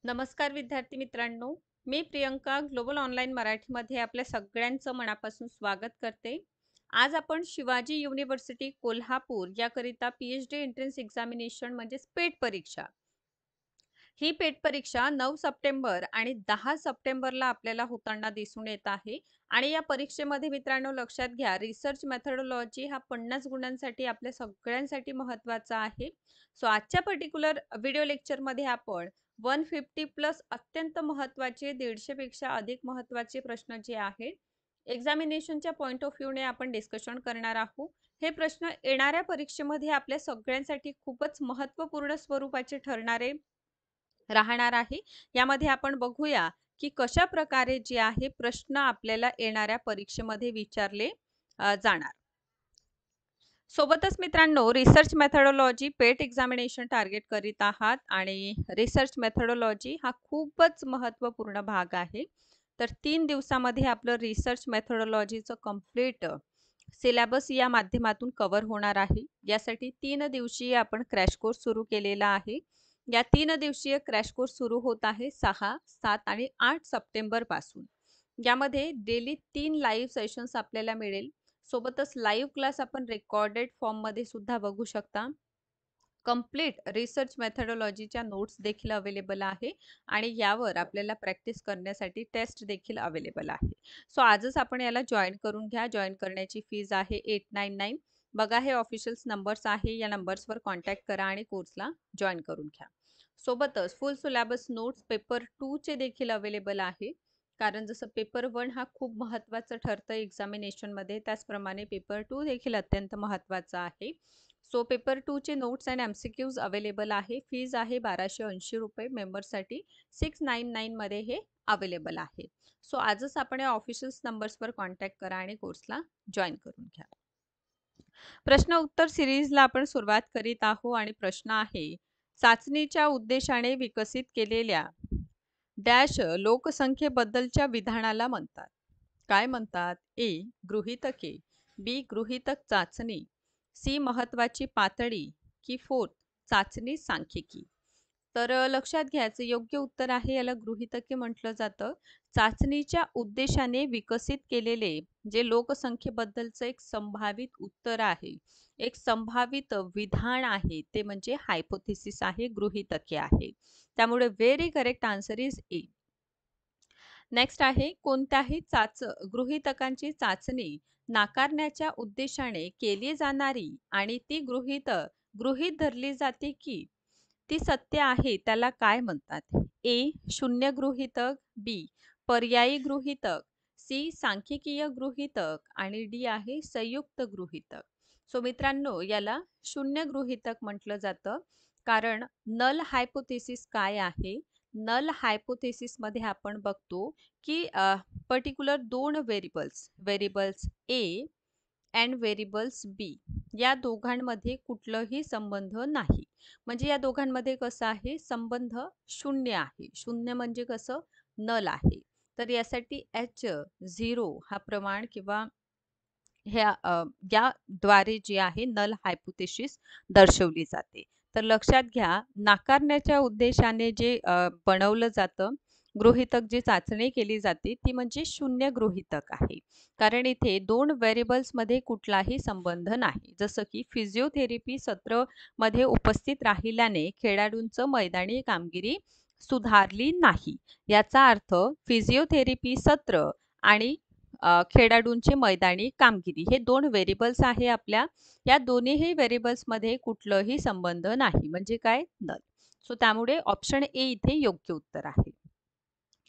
नमस्कार विद्यार्थी मित्रांनो, मी प्रियंका ग्लोबल ऑनलाईन मराठीमध्ये आपल्या सगळ्यांचं मनापासून स्वागत करते. आज आपण शिवाजी युनिव्हर्सिटी कोल्हापूर याकरिता PhD एंट्रन्स एक्झामिनेशन म्हणजे पेट परीक्षा. ही पेट परीक्षा 9 सप्टेंबर आणि 10 सप्टेंबरला आपल्याला होताना दिसून येत आहे. आणि या परीक्षेमध्ये मित्रांनो लक्षात घ्या, रिसर्च मेथोडॉलॉजी हा 50 गुणांसाठी आपल्या सगळ्यांसाठी महत्त्वाचा आहे. सो आजच्या पर्टिक्युलर व्हिडिओ लेक्चरमध्ये आपण 150 प्लस अत्यंत महत्त्वाचे 150 पेक्षा अधिक महत्त्वाचे प्रश्न जे आहेत एक्झामिनेशनच्या पॉइंट ऑफ व्ह्यूने आपण डिस्कशन करणार आहोत. हे प्रश्न येणाऱ्या परीक्षेमध्ये आपल्या सगळ्यांसाठी खूपच महत्त्वपूर्ण स्वरूपाचे ठरणारे राहणार आहे. यामध्ये आपण बघूया की कशा प्रकारे जे आहे प्रश्न आपल्याला येणाऱ्या परीक्षेमध्ये विचारले जाणार. सोबतच मित्रांनो रिसर्च मेथोडॉलॉजी पेट एक्झामिनेशन टार्गेट करीत आहात आणि रिसर्च मेथोडॉलॉजी हा खूपच महत्त्वपूर्ण भाग आहे. तर 3 दिवसामध्ये आपलं रिसर्च मेथोडॉलॉजीचं कंप्लीट सिलेबस या माध्यमातून कव्हर होणार आहे. यासाठी 3 दिवसीय आपण क्रॅश कोर्स सुरू केलेला आहे. या 3 दिवसीय क्रॅश कोर्स सुरू होत आहे 6, 7 आणि 8 सप्टेंबर पासून. यामध्ये डेली 3 लाईव्ह सेशन्स आपल्याला मिळेल. सोबतच लाईव्ह क्लास आपण रेकॉर्डेड फॉर्ममध्ये सुद्धा बघू शकता. कंप्लीट रिसर्च मेथोडॉलॉजीच्या नोट्स देखील अवेलेबल आहे आणि यावर आपल्याला प्रॅक्टिस करण्यासाठी टेस्ट देखील अवेलेबल आहे. सो आजच आपण याला जॉईन करून घ्या. जॉईन करण्याची फीज आहे 899. बघा हे ऑफिशियल्स नंबर्स आहे, या नंबर्सवर कॉन्टॅक्ट करा आणि कोर्सला जॉईन करून घ्या. सोबतच फुल सिलेबस नोट्स पेपर 2 चे देखील अवेलेबल आहे. कारण जसं पेपर 1 हा खूप महत्त्वाचं ठरतं एक्झामिनेशनमध्ये, त्याचप्रमाणे पेपर 2 देखील अत्यंत महत्त्वाचा आहे. सो पेपर 2 चे नोट्स अँड MCQs अवेलेबल आहे. फीज आहे 1280 रुपये. मेंबरसाठी 699 मध्ये हे अवेलेबल आहे. सो आजच आपण या ऑफिशियल नंबर्सवर कॉन्टॅक्ट करा आणि कोर्सला जॉईन करून घ्या. प्रश्न उत्तर सिरीजला आपण सुरुवात करीत आहोत आणि प्रश्न आहे, चाचणीच्या उद्देशाने विकसित केलेल्या डॅश लोकसंख्येबद्दलच्या विधानाला म्हणतात. काय म्हणतात? ए. गृहीतके, बी. गृहीतक चाचणी, सी. महत्वाची पातळी की 4 चाचणी सांख्यिकी. तर लक्षात घ्यायचं योग्य उत्तर आहे, याला गृहीतके म्हटलं जातं. चाचणीच्या उद्देशाने विकसित केलेले जे लोकसंख्येबद्दलचं एक संभावित उत्तर आहे, एक संभावित विधान आहे, ते म्हणजे हायपोथेसिस आहे, गृहीतके आहे. त्यामुळे very correct answer is a. Next आहे, कोणत्याही गृहीतकांची चाचणी नाकारण्याच्या उद्देशाने केली जाणारी आणि ती गृहीत धरली जाते की ती सत्य आहे, त्याला काय म्हणतात? ए. शून्य गृहीतक, बी. पर्यायी गृहीतक, सी. सांख्यिकीय गृहीतक आणि डी आहे संयुक्त गृहीतक. सो मित्रांनो याला शून्य गृहीतक म्हटलं जातं. कारण नल हायपोथेसिस काय आहे? नल हायपोथेसिसमध्ये आपण बघतो की particular 2 variables A and variables B या दोघांमध्ये कुठलंही संबंध नाही. म्हणजे या दोघांमध्ये कसं आहे, संबंध शून्य आहे. शून्य म्हणजे कसं, नल आहे. तर यासाठी H0 हा प्रमाण किंवा याद्वारे जी आहे नल हायपोथेसिस दर्शवली जाते. तर लक्षात घ्या, नाकारण्याच्या उद्देशाने जे बनवलं जातं गृहीतक, जी चाचणी केली जाते ती म्हणजे शून्य गृहीतक आहे. कारण इथे 2 व्हेरिएबल्समध्ये कुठलाही संबंध नाही. जसं की फिजिओथेरपी सत्र मध्ये उपस्थित राहिल्याने खेळाडूंचं मैदानी कामगिरी सुधारली नाही. याचा अर्थ फिजिओथेरपी सत्र आणि खेळाडूंची मैदानी कामगिरी हे 2 व्हेरिएबल्स आहे आपल्या. या दोन्हीही व्हेरिएबल्समध्ये कुठलंही संबंध नाही. म्हणजे काय? नल. सो त्यामुळे ऑप्शन ए इथे योग्य उत्तर आहे.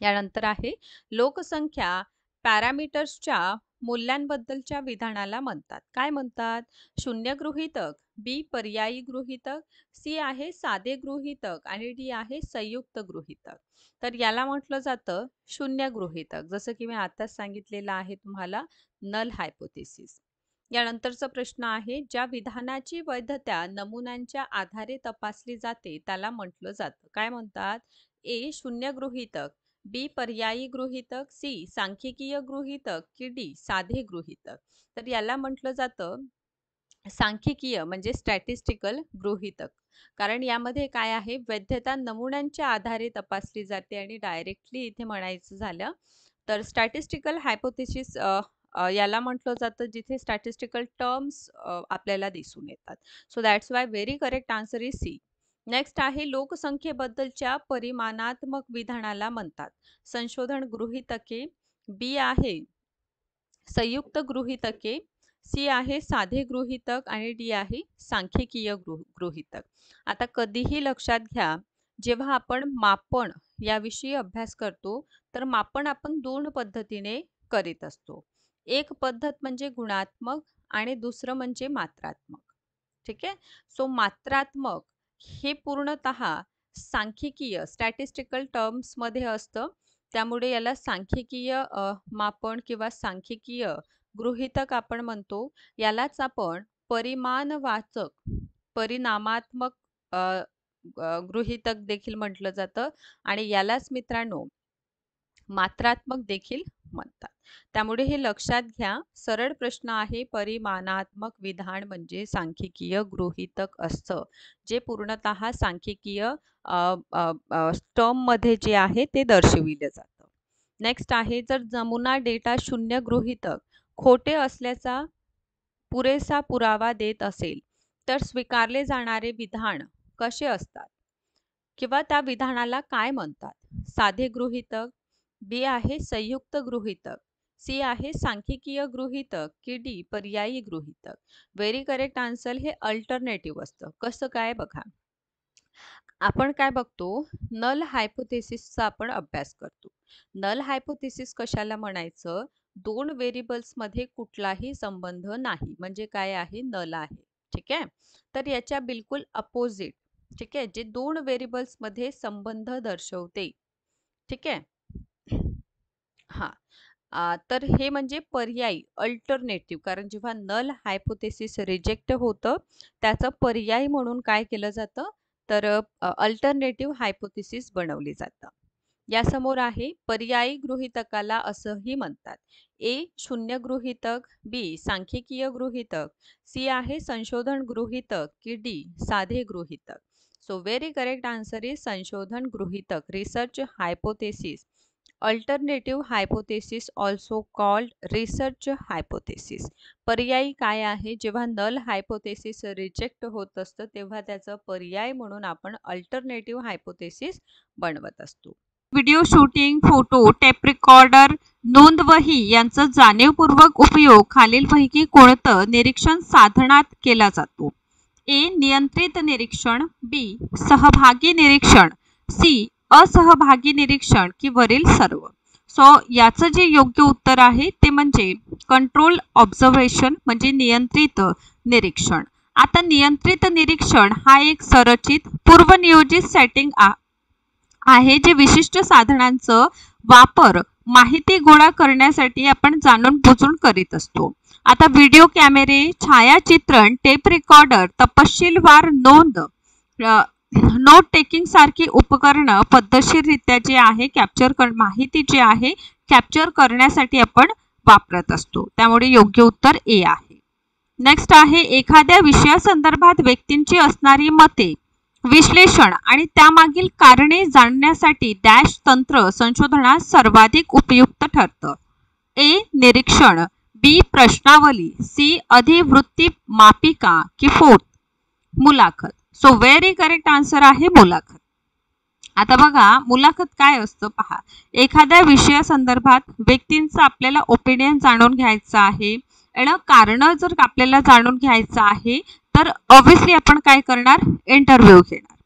यानंतर आहे, लोकसंख्या पॅरामीटर्सच्या मूल्यांबद्दलच्या विधानाला म्हणतात. काय म्हणतात? शून्य गृहीतक, बी. पर्यायी गृहीतक, सी आहे साधे गृहीतक आणि डी आहे संयुक्त गृहीतक. तर याला म्हटलं जातं शून्य गृहीतक, जसं की मी आताच सांगितलेलं आहे तुम्हाला, नल हायपोथेसिस. यानंतरचा प्रश्न आहे, ज्या विधानाची वैधता नमुन्यांच्या आधारे तपासली जाते त्याला म्हटलं जातं. काय म्हणतात? ए. शून्य गृहीतक, बी. पर्यायी गृहीतक, सी. सांख्यिकीय गृहीतक की डी. साधे गृहीतक. तर याला म्हटलं जातं सांख्यिकीय म्हणजे स्टॅटिस्टिकल गृहीतक, कारण यामध्ये काय आहे, वैधता नमुन्यांच्या आधारे तपासली जाते आणि डायरेक्टली इथे म्हणायचं झालं तर स्टॅटिस्टिकल हायपोथेसिस याला म्हटलं जातं जिथे स्टॅटिस्टिकल टर्म्स आपल्याला दिसून येतात. So that's why very correct answer is C. Next आहे लोकसंख्येबद्दलच्या परिमाणात्मक विधानाला म्हणतात संशोधन गृहीतके, बी आहे संयुक्त गृहीतके, सी आहे साधे गृहीतक आणि डी आहे सांख्यिकीय गृहीतक. आता कधीही लक्षात घ्या, जेव्हा आपण मापन याविषयी अभ्यास करतो तर मापन आपण दोन पद्धतीने करीत असतो. एक पद्धत म्हणजे गुणात्मक आणि दुसरं म्हणजे मात्रात्मक. ठीक आहे. सो मात्रात्मक हे पूर्णतः सांख्यिकीय स्टॅटिस्टिकल टर्म्स मध्ये असतं, त्यामुळे याला सांख्यिकीय मापन किंवा सांख्यिकीय गृहीतक आपण म्हणतो. यालाच आपण परिमाणवाचक परिणामात्मक गृहीतक देखील म्हटलं जातं आणि यालाच मित्रांनो मात्रात्मक देखील म्हणतात. त्यामुळे हे लक्षात घ्या. सरळ प्रश्न आहे, परिमाणात्मक विधान म्हणजे सांख्यिकीय गृहीतक असतं जे पूर्णतः सांख्यिकीय टर्म मध्ये जे आहे ते दर्शविले जातं. नेक्स्ट आहे, जर नमुना डेटा शून्य गृहीतक खोटे असल्याचा पुरेसा पुरावा देत असेल तर स्वीकारले जाणारे विधान कसे असतात किंवा त्या विधानाला काय म्हणतात? साधे गृहीतक, बी आहे संयुक्त गृहीतक, सी आहे सांख्यिकीय गृहीतक की डी पर्यायी गृहीतक. व्हेरी करेक्ट आन्सर हे अल्टरनेटिव्ह असतं. कसं काय बघा, आपण काय बघतो, नल हायपोथेसिसचा आपण अभ्यास करतो. नल हायपोथेसिस कशाला म्हणायचं? दोन व्हेरिएबल्स मध्ये कुठलाही संबंध नाही म्हणजे काय आहे, नल आहे. ठीक आहे. तर याच्या बिलकुल अपोजिट, ठीक आहे, जे दोन व्हेरिएबल्स मध्ये संबंध दर्शवते. ठीक आहे. हा, तर हे म्हणजे पर्यायी अल्टरनेटिव्ह, कारण जेव्हा नल हायपोथेसिस रिजेक्ट होतं त्याचं पर्यायी म्हणून काय केलं जातं तर अल्टरनेटिव्ह हायपोथेसिस बनवली जातं. यासमोर आहे पर्यायी गृहीतकाला असंही म्हणतात. ए शून्य गृहीतक, बी सांख्यिकीय गृहीतक, सी आहे संशोधन गृहीतक की डी साधे गृहीतक. So very correct answer is संशोधन गृहीतक, research hypothesis. Alternative hypothesis also called research hypothesis. पर्यायी काय आहे, जेव्हा नल हायपोथेसिस रिजेक्ट होत असतं तेव्हा त्याचं पर्याय म्हणून आपण अल्टरनेटिव्ह हायपोथेसिस बनवत असतो. Video shooting, photo, tape recorder, नोंदवही यांचा जाणीवपूर्वक उपयोग खालीलपैकी कोणतं निरीक्षण साधनात केला जातो? ए नियंत्रित निरीक्षण, बी सहभागी निरीक्षण, सी असहभागी निरीक्षण की वरील सर्व. सो याचं जे योग्य उत्तर आहे ते म्हणजे कंट्रोल ऑब्झर्वेशन म्हणजे नियंत्रित निरीक्षण. आता नियंत्रित निरीक्षण हा एक संरचित पूर्वनियोजित सेटिंग आहे जे विशिष्ट साधनांचा वापर माहिती गोळा करण्यासाठी आपण जाणून बुजून करीत असतो. आता व्हिडिओ कॅमेरे, छायाचित्रण, टेप रेकॉर्डर, तपशीलवार नोंद, नोट टेकिंग सारखी उपकरणं पद्धतशीररित्या जे आहे माहिती जी आहे कॅप्चर करण्यासाठी आपण वापरत असतो. त्यामुळे योग्य उत्तर ए आहे. नेक्स्ट आहे, एखाद्या विषयासंदर्भात व्यक्तींची असणारी मते विश्लेषण आणि त्यामागील कारणे जाणण्यासाठी डॅश तंत्र संशोधनात सर्वाधिक उपयुक्त ठरतं. ए निरीक्षण, बी प्रश्नावली, सी अधिवृत्ती मापिका की फोर्थ मुलाखत. सो व्हेरी करेक्ट आन्सर आहे मुलाखत. आता बघा मुलाखत काय असतं पहा, एखाद्या विषयासंदर्भात व्यक्तींचा आपल्याला ओपिनियन जाणून घ्यायचं आहे आणि कारण जर आपल्याला जाणून घ्यायचं आहे तर ऑब्विसली आपण काय करणार, इंटरव्ह्यू घेणार.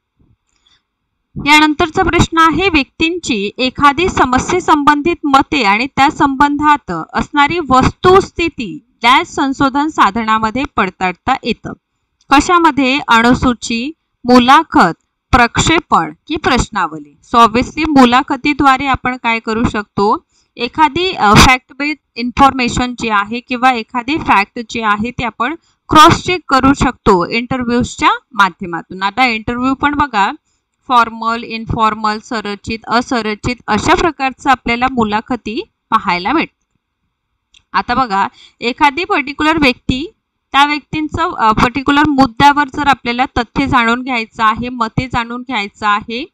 यानंतरचा प्रश्न आहे, व्यक्तींची एखादी समस्ये संबंधित मते आणि त्या संबंधात असणारी वस्तुस्थिती डॅश संशोधन साधनामध्ये पडताळता येतं. कशामध्ये? अणुसूची, मुलाखत, प्रक्षेपण की प्रश्नावली. सो ऑब्विसली मुलाखतीद्वारे आपण काय करू शकतो, एखादी फॅक्ट बेस्ड इन्फॉर्मेशन जी आहे किंवा एखादी फॅक्ट जी आहे ती आपण क्रॉस चेक करू शकतो इंटरव्ह्यूजच्या माध्यमातून. आता इंटरव्ह्यू पण बघा फॉर्मल, इनफॉर्मल, संरचित, असंरचित अशा प्रकारचं आपल्याला मुलाखती पाहायला मिळते. आता बघा एखादी पर्टिक्युलर व्यक्ती त्या व्यक्तींचं पर्टिक्युलर मुद्द्यावर जर आपल्याला तथ्य जाणून घ्यायचं आहे, मते जाणून घ्यायचं आहे,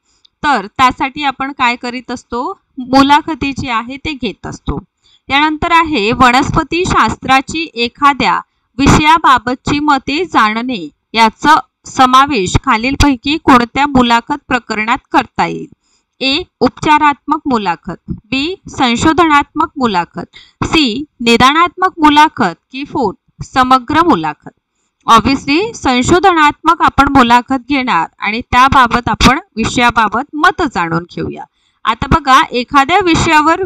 तर त्यासाठी आपण काय करीत असतो, मुलाखती जी आहे ते घेत असतो. यानंतर आहे वनस्पती शास्त्राची एखाद्या विषयाबाबतची मते जाणणे याचा समावेश खालीलपैकी कोणत्या मुलाखत प्रकरणात करता येईल? ए. उपचारात्मक मुलाखत, बी. संशोधनात्मक मुलाखत, सी. निदानात्मक मुलाखत की फोर्थ समग्र मुलाखत. ऑब्विसली संशोधनात्मक आपण मुलाखत घेणार आणि त्याबाबत आपण विषयाबाबत मत जाणून घेऊया. आता बघा, एखाद्या विषयावर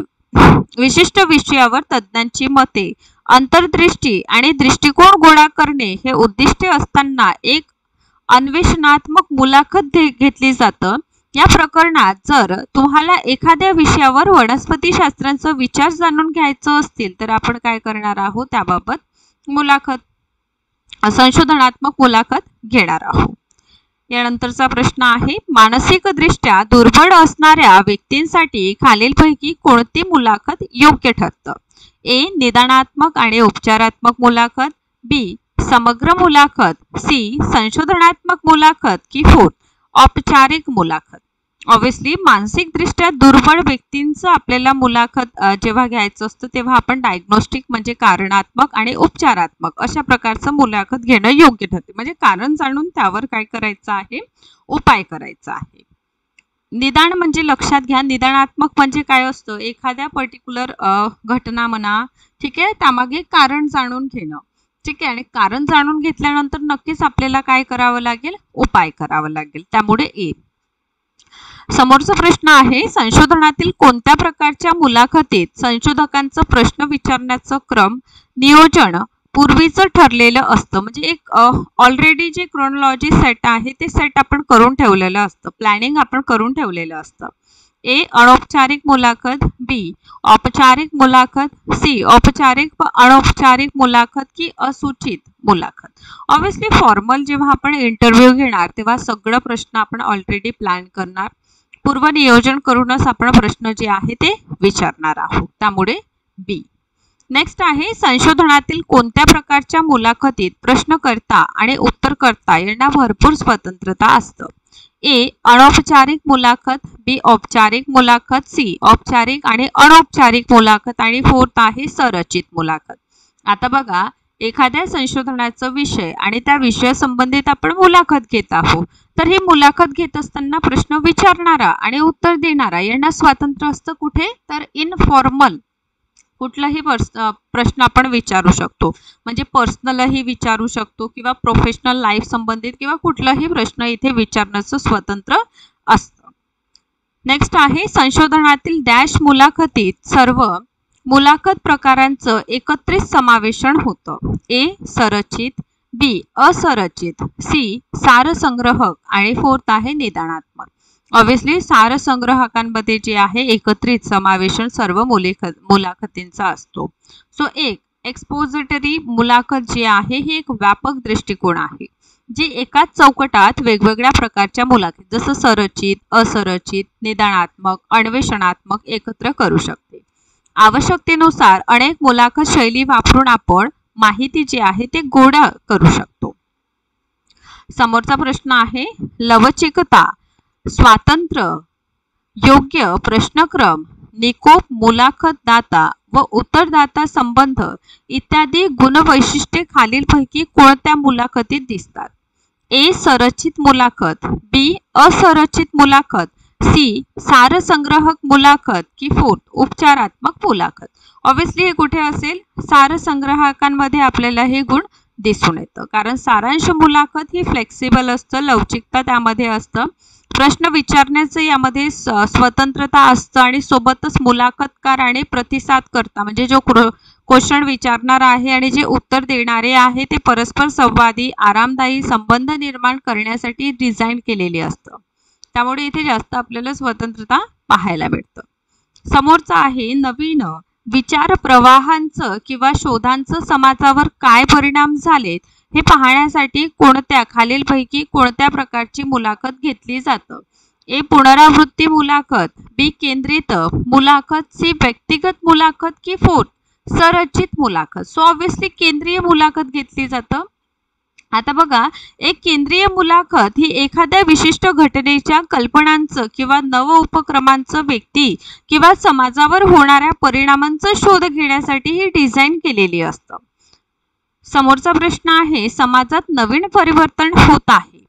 विशिष्ट विषयावर तज्ञांची मते, अंतर्दृष्टी आणि दृष्टिकोन गोळा करणे हे उद्दिष्टे असताना एक अन्वेषणात्मक मुलाखत घेतली जातं. या प्रकरणात जर तुम्हाला एखाद्या विषयावर वनस्पतीशास्त्राचा विचार जाणून घ्यायचं असतील तर आपण काय करणार आहोत, त्याबाबत संशोधनात्मक मुलाखत घेणार आहोत. यानंतरचा प्रश्न आहे मानसिकदृष्ट्या दुर्बळ असणाऱ्या व्यक्तींसाठी खालीलपैकी कोणती मुलाखत योग्य ठरतं? ए. निदानात्मक आणि उपचारात्मक मुलाखत, बी. समग्र मुलाखत, सी. संशोधनात्मक मुलाखत की फोर्थ औपचारिक मुलाखत. ऑब्विसली मानसिकदृष्ट्या दुर्बळ व्यक्तींचं आपल्याला मुलाखत जेव्हा घ्यायचं असतं तेव्हा आपण डायग्नोस्टिक म्हणजे कारणात्मक आणि उपचारात्मक अशा प्रकारचं मुलाखत घेणं योग्य ठरते. म्हणजे कारण जाणून त्यावर काय करायचं आहे, उपाय करायचा आहे. निदान म्हणजे लक्षात घ्या, निदानात्मक म्हणजे काय असतं, एखाद्या पर्टिक्युलर घटना म्हणा, ठीक आहे, त्यामागे कारण जाणून घेणं, ठीक आहे, आणि कारण जाणून घेतल्यानंतर नक्कीच आपल्याला काय करावं लागेल, उपाय करावा लागेल. त्यामुळे ए. समोरचा प्रश्न आहे संशोधनातील कोणत्या प्रकारच्या मुलाखतीत संशोधकांचं प्रश्न विचारण्याचं क्रम नियोजन पूर्वीचं ठरलेलं असतं. म्हणजे एक ऑलरेडी जे क्रोनॉलॉजी सेट आहे ते सेट आपण करून ठेवलेलं असतं, प्लॅनिंग आपण करून ठेवलेलं असतं. ए. अनौपचारिक मुलाखत, बी. औपचारिक मुलाखत, सी. औपचारिक व अनौपचारिक मुलाखत की असूचित मुलाखत. ऑब्विसली फॉर्मल जेव्हा आपण इंटरव्ह्यू घेणार तेव्हा सगळं प्रश्न आपण ऑलरेडी प्लॅन करणार, पूर्वनियोजन करूनच आपण प्रश्न जे आहे ते विचारणार आहोत. त्यामुळे बी. नेक्स्ट आहे संशोधनातील कोणत्या प्रकारच्या मुलाखतीत प्रश्नकर्ता आणि उत्तरकर्ता यांना भरपूर स्वतंत्रता असतं? ए. अनौपचारिक मुलाखत, बी. औपचारिक मुलाखत, सी. औपचारिक आणि अनौपचारिक मुलाखत आणि फोर्थ आहे संरचित मुलाखत. आता बघा, एखाद्या संशोधनाचा विषय आणि त्या विषयासंबंधित आपण मुलाखत घेत आहोत, तर ही मुलाखत घेत असताना प्रश्न विचारणारा आणि उत्तर देणारा यांना स्वातंत्र्य असतं. कुठे तर इनफॉर्मल कुठलाही प्रश्न आपण विचारू शकतो, म्हणजे पर्सनलही विचारू शकतो किंवा प्रोफेशनल लाईफ संबंधित किंवा कुठलाही प्रश्न इथे विचारण्याचं स्वतंत्र असतं. नेक्स्ट आहे संशोधनातील डॅश मुलाखतीत सर्व मुलाखत प्रकारांचं एकत्रित समावेशन होतं. ए. संरचित, बी. असंरचित, सी. सारसंग्रहक आणि फोर्थ आहे निदानात्मक. ऑब्विसली सारसंग्रहकांमध्ये जे आहे एकत्रित समावेशन सर्व मुलाखतींचा असतो. सो एक एक्सपोजिटरी मुलाखत जी आहे ही एक व्यापक दृष्टिकोन आहे, जी एकाच चौकटात वेगवेगळ्या प्रकारच्या मुलाखत जसं संरचित, असंरचित, निदानात्मक, अन्वेषणात्मक एकत्र करू शकते. आवश्यकतेनुसार अनेक मुलाखत शैली वापरून आपण माहिती जी आहे ते गोळा करू शकतो. समोरचा प्रश्न आहे लवचिकता, स्वातंत्र्य, योग्य प्रश्नक्रम, निकोप मुलाखतदाता व उत्तरदाता संबंध इत्यादी गुणवैशिष्ट्ये खालीलपैकी कोणत्या मुलाखतीत दिसतात? ए. संरचित मुलाखत, बी. असंरचित मुलाखत, सी. सारसंग्रहक मुलाखत की फोर्थ उपचारात्मक मुलाखत. ऑब्विसली हे कुठे असेल, सारसंग्रहकांमध्ये आपल्याला हे गुण दिसून येतं, कारण सारांश मुलाखत ही फ्लेक्सिबल असतं, लवचिकता त्यामध्ये असतं, प्रश्न विचारण्याचं यामध्ये स्वतंत्रता असतं आणि सोबतच मुलाखतकार आणि प्रतिसादकर्ता म्हणजे जो क्वेश्चन विचारणार आहे आणि जे उत्तर देणारे आहे ते परस्पर संवादी आरामदायी संबंध निर्माण करण्यासाठी डिझाईन केलेले असतं. त्यामुळे इथे जास्त आपल्याला स्वतंत्रता पाहायला मिळतं. समोरचा आहे नवीन विचार प्रवाहांचं किंवा शोधांचं समाजावर काय परिणाम झालेत हे पाहण्यासाठी कोणत्या खालीलपैकी कोणत्या प्रकारची मुलाखत घेतली जातं? ए. पुनरावृत्ती मुलाखत, बी. केंद्रित मुलाखत, सी. व्यक्तिगत मुलाखत की फोर्थ संरचित मुलाखत. सो ऑब्विसली केंद्रीय मुलाखत घेतली जातं. आता बघा, एक केंद्रीय मुलाखत ही एखाद्या विशिष्ट घटनेच्या कल्पनांचं किंवा नव उपक्रमांचं व्यक्ती किंवा समाजावर होणाऱ्या परिणामांचा शोध घेण्यासाठी ही डिझाईन केलेली असतं. समोरचा प्रश्न आहे, समाजात नवीन परिवर्तन होत आहे,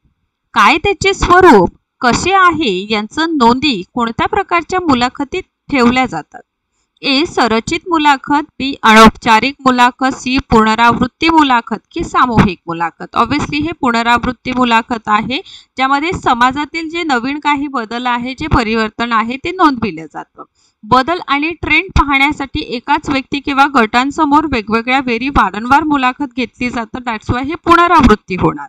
काय त्याचे स्वरूप कसे आहे यांचं नोंदी कोणत्या प्रकारच्या मुलाखतीत ठेवल्या जातात? ए संरचित मुलाखत, बी अनौपचारिक मुलाखत, सी पुनरावृत्ती मुलाखत की सामूहिक मुलाखत. ऑब्विसली हे पुनरावृत्ती मुलाखत आहे, ज्यामध्ये समाजातील जे नवीन काही बदल आहे, जे परिवर्तन आहे ते नोंदविलं जातं. बदल आणि ट्रेंड पाहण्यासाठी एकाच व्यक्ती किंवा गटांसमोर वेगवेगळ्या वेळी वारंवार मुलाखत घेतली जातं. दॅट्स वाय हे पुनरावृत्ती होणार.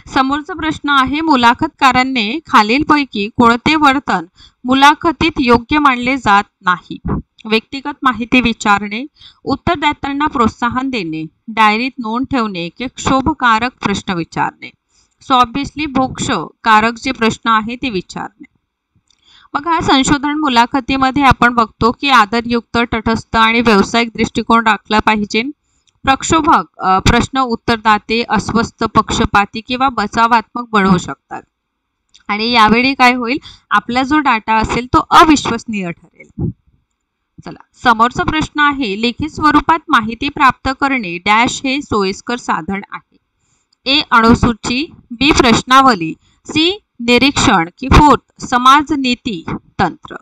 समोरचा प्रश्न आहे, मुलाखतकारांनी खालीलपैकी कोणते वर्तन मुलाखतीत योग्य मानले जात नाही? व्यक्तिगत माहिती विचारणे, उत्तरदात्यांना प्रोत्साहन देणे, डायरीत नोंद ठेवणे की क्षोभकारक प्रश्न विचारणे. सो ऑब्विसली भोक्षकारक जे प्रश्न आहे ते विचारणे. बघा, संशोधन मुलाखतीमध्ये आपण बघतो की आदरयुक्त, तटस्थ आणि व्यावसायिक दृष्टिकोन राखला पाहिजे. प्रक्षोभक प्रश्न उत्तरदाते अस्वस्थ, पक्षपाती किंवा बचावात्मक बनवू शकतात आणि यावेळी काय होईल, आपला जो डाटा असेल तो अविश्वसनीय ठरेल. चला, समोरचा प्रश्न आहे, लिखित स्वरूपात माहिती प्राप्त करणे डॅश हे सोयीस्कर साधन आहे? ए अणुसूची, बी प्रश्नावली, सी निरीक्षण की फोर्थ समाज नीती तंत्र.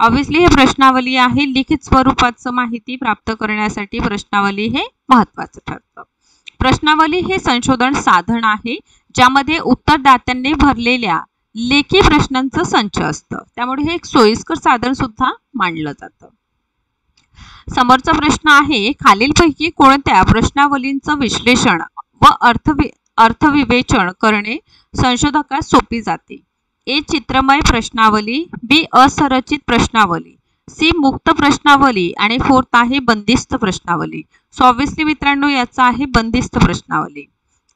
ऑब्विसली हे प्रश्नावली आहे. लिखित स्वरूपाचं माहिती प्राप्त करण्यासाठी प्रश्नावली हे महत्त्वाचं ठरतं. प्रश्नावली हे संशोधन साधन आहे, ज्यामध्ये उत्तरदात्यांनी भरलेल्या लेखी प्रश्नांचं संच असतं, त्यामुळे हे एक सोयीस्कर साधन सुद्धा मानलं जातं. समोरचा प्रश्न आहे, खालीलपैकी कोणत्या प्रश्नावलींचं विश्लेषण व अर्थविवेचन करणे संशोधकास सोपी जाते? ए चित्रमय प्रश्नावली, बी असंरचित प्रश्नावली, सी मुक्त प्रश्नावली आणि फोर्थ आहे बंदिस्त प्रश्नावली. सो ऑब्विसली मित्रांनो याचा आहे बंदिस्त प्रश्नावली,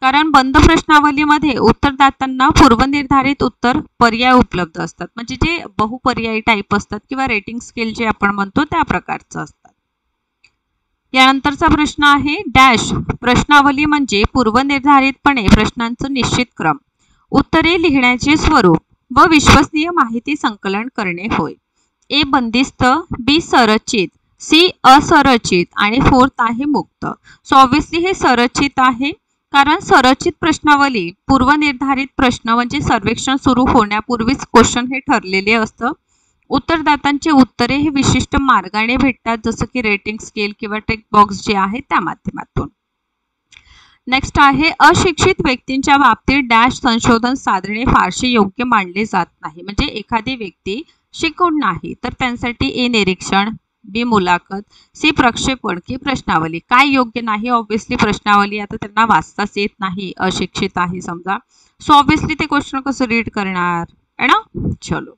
कारण बंद प्रश्नावलीमध्ये उत्तरदात्यांना पूर्वनिर्धारित उत्तर पर्याय उपलब्ध असतात, म्हणजे जे बहुपर्यायी टाईप असतात किंवा रेटिंग स्केल जे आपण म्हणतो त्या प्रकारचं असतात. यानंतरचा प्रश्न आहे, डॅश प्रश्नावली म्हणजे पूर्वनिर्धारितपणे प्रश्नांचं निश्चित क्रम, उत्तरे लिहिण्याचे स्वरूप व विश्वसनीय माहिती संकलन करणे होय. ए बंदिस्त, बी संरचित, सी असंरचित आणि फोर्थ आहे मुक्त. सो ऑब्विसली हे संरचित आहे, कारण संरचित प्रश्नावली पूर्वनिर्धारित प्रश्न म्हणजे सर्वेक्षण सुरू होण्यापूर्वीच क्वेश्चन हे ठरलेले असतं. उत्तरदात्यांची उत्तरे हे विशिष्ट मार्गाने भेटतात, जसं की रेटिंग स्केल किंवा टेक बॉक्स जे आहे त्या माध्यमातून. नेक्स्ट आहे, अशिक्षित व्यक्तींच्या बाबतीत डॅश संशोधन साधने फारशी योग्य मानले जात नाही. म्हणजे एखादी व्यक्ती शिकून नाही तर त्यांसाठी ए निरीक्षण, बी मुलाखत, सी प्रक्षेपण की प्रश्नावली. काय योग्य नाही? ऑब्विसली प्रश्नावली आता त्यांना वाचताच येत नाही, अशिक्षित आहे समजा. सो ऑब्विसली ते क्वेश्चन कसं रीड करणार है ना. चलो,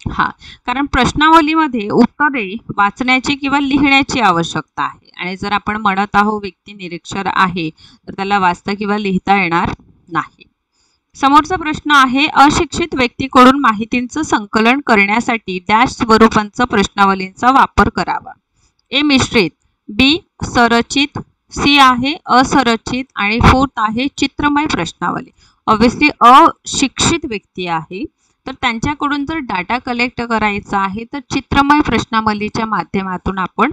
हा, कारण प्रश्नावलीमध्ये उत्तरे वाचण्याची किंवा लिहिण्याची आवश्यकता आहे आणि जर आपण म्हणत आहोत व्यक्ती निरीक्षर आहे तर त्याला वाचता किंवा लिहिता येणार नाही. समोरचा प्रश्न आहे, अशिक्षित व्यक्तीकडून माहितींचं संकलन करण्यासाठी डॅश स्वरूपांचा प्रश्नावलींचा वापर करावा. ए मिश्रित, बी संरचित, सी आहे असंरचित आणि फोर्थ आहे चित्रमय प्रश्नावली. ऑब्विसली अशिक्षित व्यक्ती आहे तर त्यांच्याकडून जर डाटा कलेक्ट करायचा आहे तर चित्रमय प्रश्नावलीच्या माध्यमातून आपण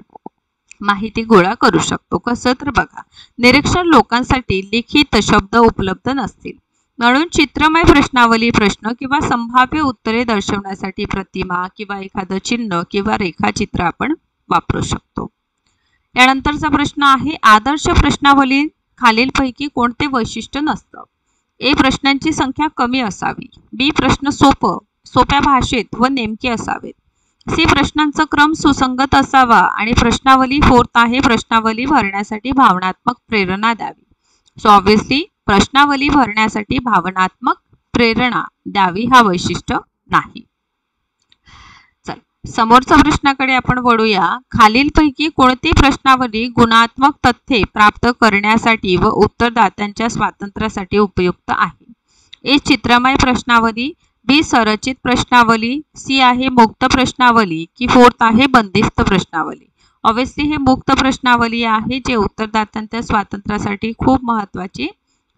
माहिती गोळा करू शकतो. कसं तर बघा, निरीक्षण लोकांसाठी लिखित शब्द उपलब्ध नसतील, म्हणून चित्रमय प्रश्नावली प्रश्न किंवा संभाव्य उत्तरे दर्शवण्यासाठी प्रतिमा किंवा एखादं चिन्ह किंवा रेखाचित्र आपण वापरू शकतो. यानंतरचा प्रश्न आहे, आदर्श प्रश्नावली खालीलपैकी कोणते वैशिष्ट्य नसतं? ए प्रश्नांची संख्या कमी असावी, बी प्रश्न सोप्या भाषेत व नेमके असावेत, सी प्रश्नांचा क्रम सुसंगत असावा आणि प्रश्नावली फोर्थ आहे प्रश्नावली भरण्यासाठी भावनात्मक प्रेरणा द्यावी. सो ऑब्विसली प्रश्नावली भरण्यासाठी भावनात्मक प्रेरणा द्यावी हा वैशिष्ट्य नाही. चल, समोरच्या प्रश्नाकडे आपण वळूया. खालीलपैकी कोणती प्रश्नावली गुणात्मक तथ्ये प्राप्त करण्यासाठी व उत्तरदात्यांच्या स्वातंत्र्यासाठी उपयुक्त आहे? ए चित्रमय प्रश्नावली, बी संरचित प्रश्नावली, सी आहे मुक्त प्रश्नावली की फोर्थ आहे बंदिस्त प्रश्नावली. ऑब्विसली हे मुक्त प्रश्नावली आहे जे उत्तरदात्यांच्या स्वातंत्र्यासाठी खूप महत्त्वाची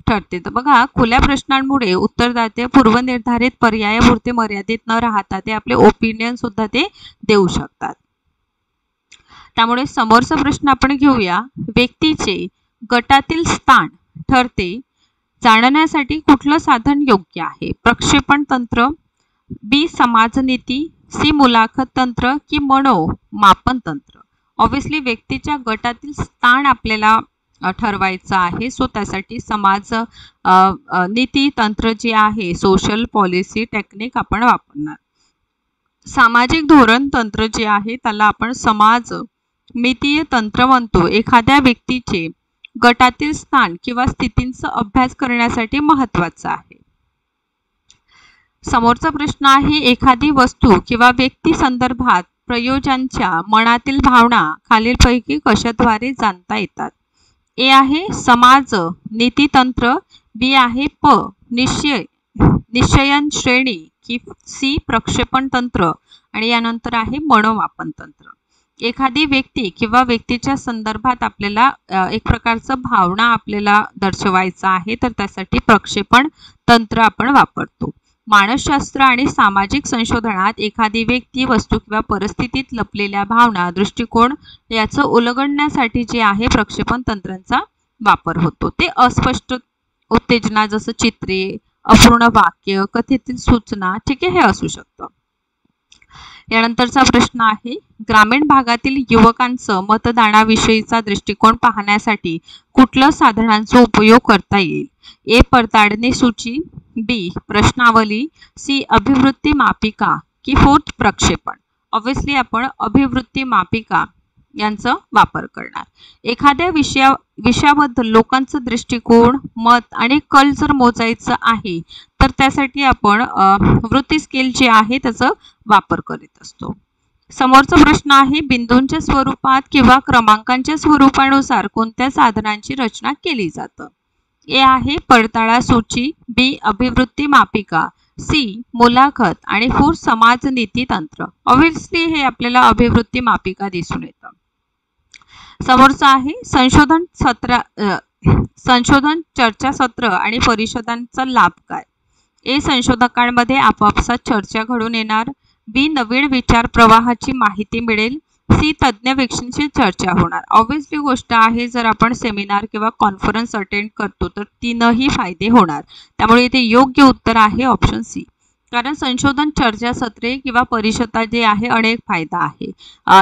ठरते. तर बघा, खुल्या प्रश्नांमुळे उत्तरदाते पूर्वनिर्धारित पर्यायापुरते मर्यादित न राहता ते आपले ओपिनियन सुद्धा ते देऊ शकतात. त्यामुळे समोरचा प्रश्न आपण घेऊया. व्यक्तीचे गटातील स्थान ठरते जाणण्यासाठी कुठलं साधन योग्य आहे? प्रक्षेपण तंत्र, बी समाजनीती, सी मुलाखत तंत्र की मनोमापन तंत्र? ऑब्विसली व्यक्तीच्या गटातील स्थान आपल्याला ठरवायचं आहे. सो त्यासाठी समाज नीती तंत्र जे आहे, सोशल पॉलिसी टेक्निक आपण वापरणार. सामाजिक धोरण तंत्र जे आहे त्याला आपण समाज मितीय तंत्र म्हणतो. एखाद्या व्यक्तीचे गटातील स्थान किंवा स्थितींचा अभ्यास करण्यासाठी महत्त्वाचं आहे. समोरचा प्रश्न आहे, एखादी वस्तू किंवा व्यक्ती संदर्भात प्रयोजकांच्या मनातील भावना खालीलपैकी कशाद्वारे जाणता येतात? ए आहे समाज नीतितंत्र, बी आहे निश्चयन श्रेणी, की सी प्रक्षेपण तंत्र आणि यानंतर आहे मनोमापन तंत्र. एखादी व्यक्ती किंवा व्यक्तीच्या संदर्भात आपल्याला एक प्रकारचं भावना आपल्याला दर्शवायचं आहे तर त्यासाठी प्रक्षेपण तंत्र आपण वापरतो. मानसशास्त्र आणि सामाजिक संशोधनात एखादी व्यक्ती, वस्तू किंवा परिस्थितीत लपलेल्या भावना, दृष्टिकोन याचं उलगडण्यासाठी जे आहे प्रक्षेपण तंत्रांचा वापर होतो. ते अस्पष्ट उत्तेजना जसं चित्रे, अपूर्ण वाक्य, कथेतील सूचना, ठीक आहे, हे असू शकतं. यानंतरचा प्रश्न आहे, ग्रामीण भागातील युवकांचं मतदानाविषयीचा दृष्टिकोन पाहण्यासाठी कुठल्या साधनांचा उपयोग करता येईल? ए पडताळणी सूची, बी प्रश्नावली, सी अभिवृत्ती मापिका की फोर्थ प्रक्षेपण? ऑब्विसली आपण अभिवृत्ती मापिका यांचा वापर करणार. एखाद्या विषयाबद्दल लोकांचा दृष्टिकोन, मत आणि कल जर मोजायचं आहे तर त्यासाठी आपण वृत्ती स्केल जे आहे त्याचा वापर करीत असतो. समोरचा प्रश्न आहे, बिंदूंच्या स्वरूपात किंवा क्रमांकांच्या स्वरूपानुसार कोणत्या साधनांची रचना केली जातं? ए आहे पडताळा सूची, बी अभिवृत्ती मापिका, सी मुलाखत आणि फोर्थ समाज नीती तंत्र. ऑब्विसली हे आपल्याला अभिवृत्ती मापिका दिसून येतं. समोरचा आहे संशोधन चर्चासत्र आणि परिषदांचा लाभ काय? ए संशोधकांमध्ये आपापसात चर्चा घडून येणार, बी नवीन विचार प्रवाहाची माहिती मिळेल, सी तज्ज्ञ व्यक्तींची चर्चा होणार. ऑब्विसली गोष्ट आहे, जर आपण सेमिनार किंवा कॉन्फरन्स अटेंड करतो तर तीनही फायदे होणार. त्यामुळे इथे योग्य उत्तर आहे ऑप्शन सी. कारण संशोधन चर्चासत्रे किंवा परिषदा जे आहे अनेक फायदा आहे.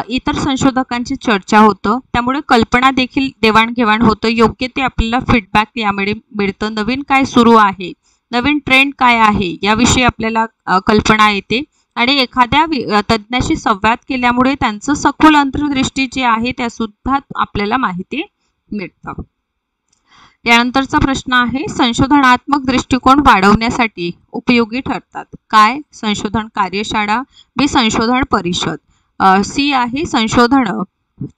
इतर संशोधकांची चर्चा होतं, त्यामुळे कल्पना देखील देवाणघेवाण होतं, योग्य ते आपल्याला फीडबॅक यामुळे मिळतं. नवीन काय सुरू आहे, नवीन ट्रेंड काय आहे याविषयी आपल्याला कल्पना येते आणि एखाद्या तज्ज्ञाशी संवाद केल्यामुळे त्यांचं सखोल अंतर्दृष्टी जी आहे त्यासुद्धा आपल्याला माहिती मिळतं. यानंतरचा प्रश्न आहे, संशोधनात्मक दृष्टिकोन वाढवण्यासाठी उपयोगी ठरतात काय? संशोधन कार्यशाळा, बी संशोधन परिषद, सी आहे संशोधन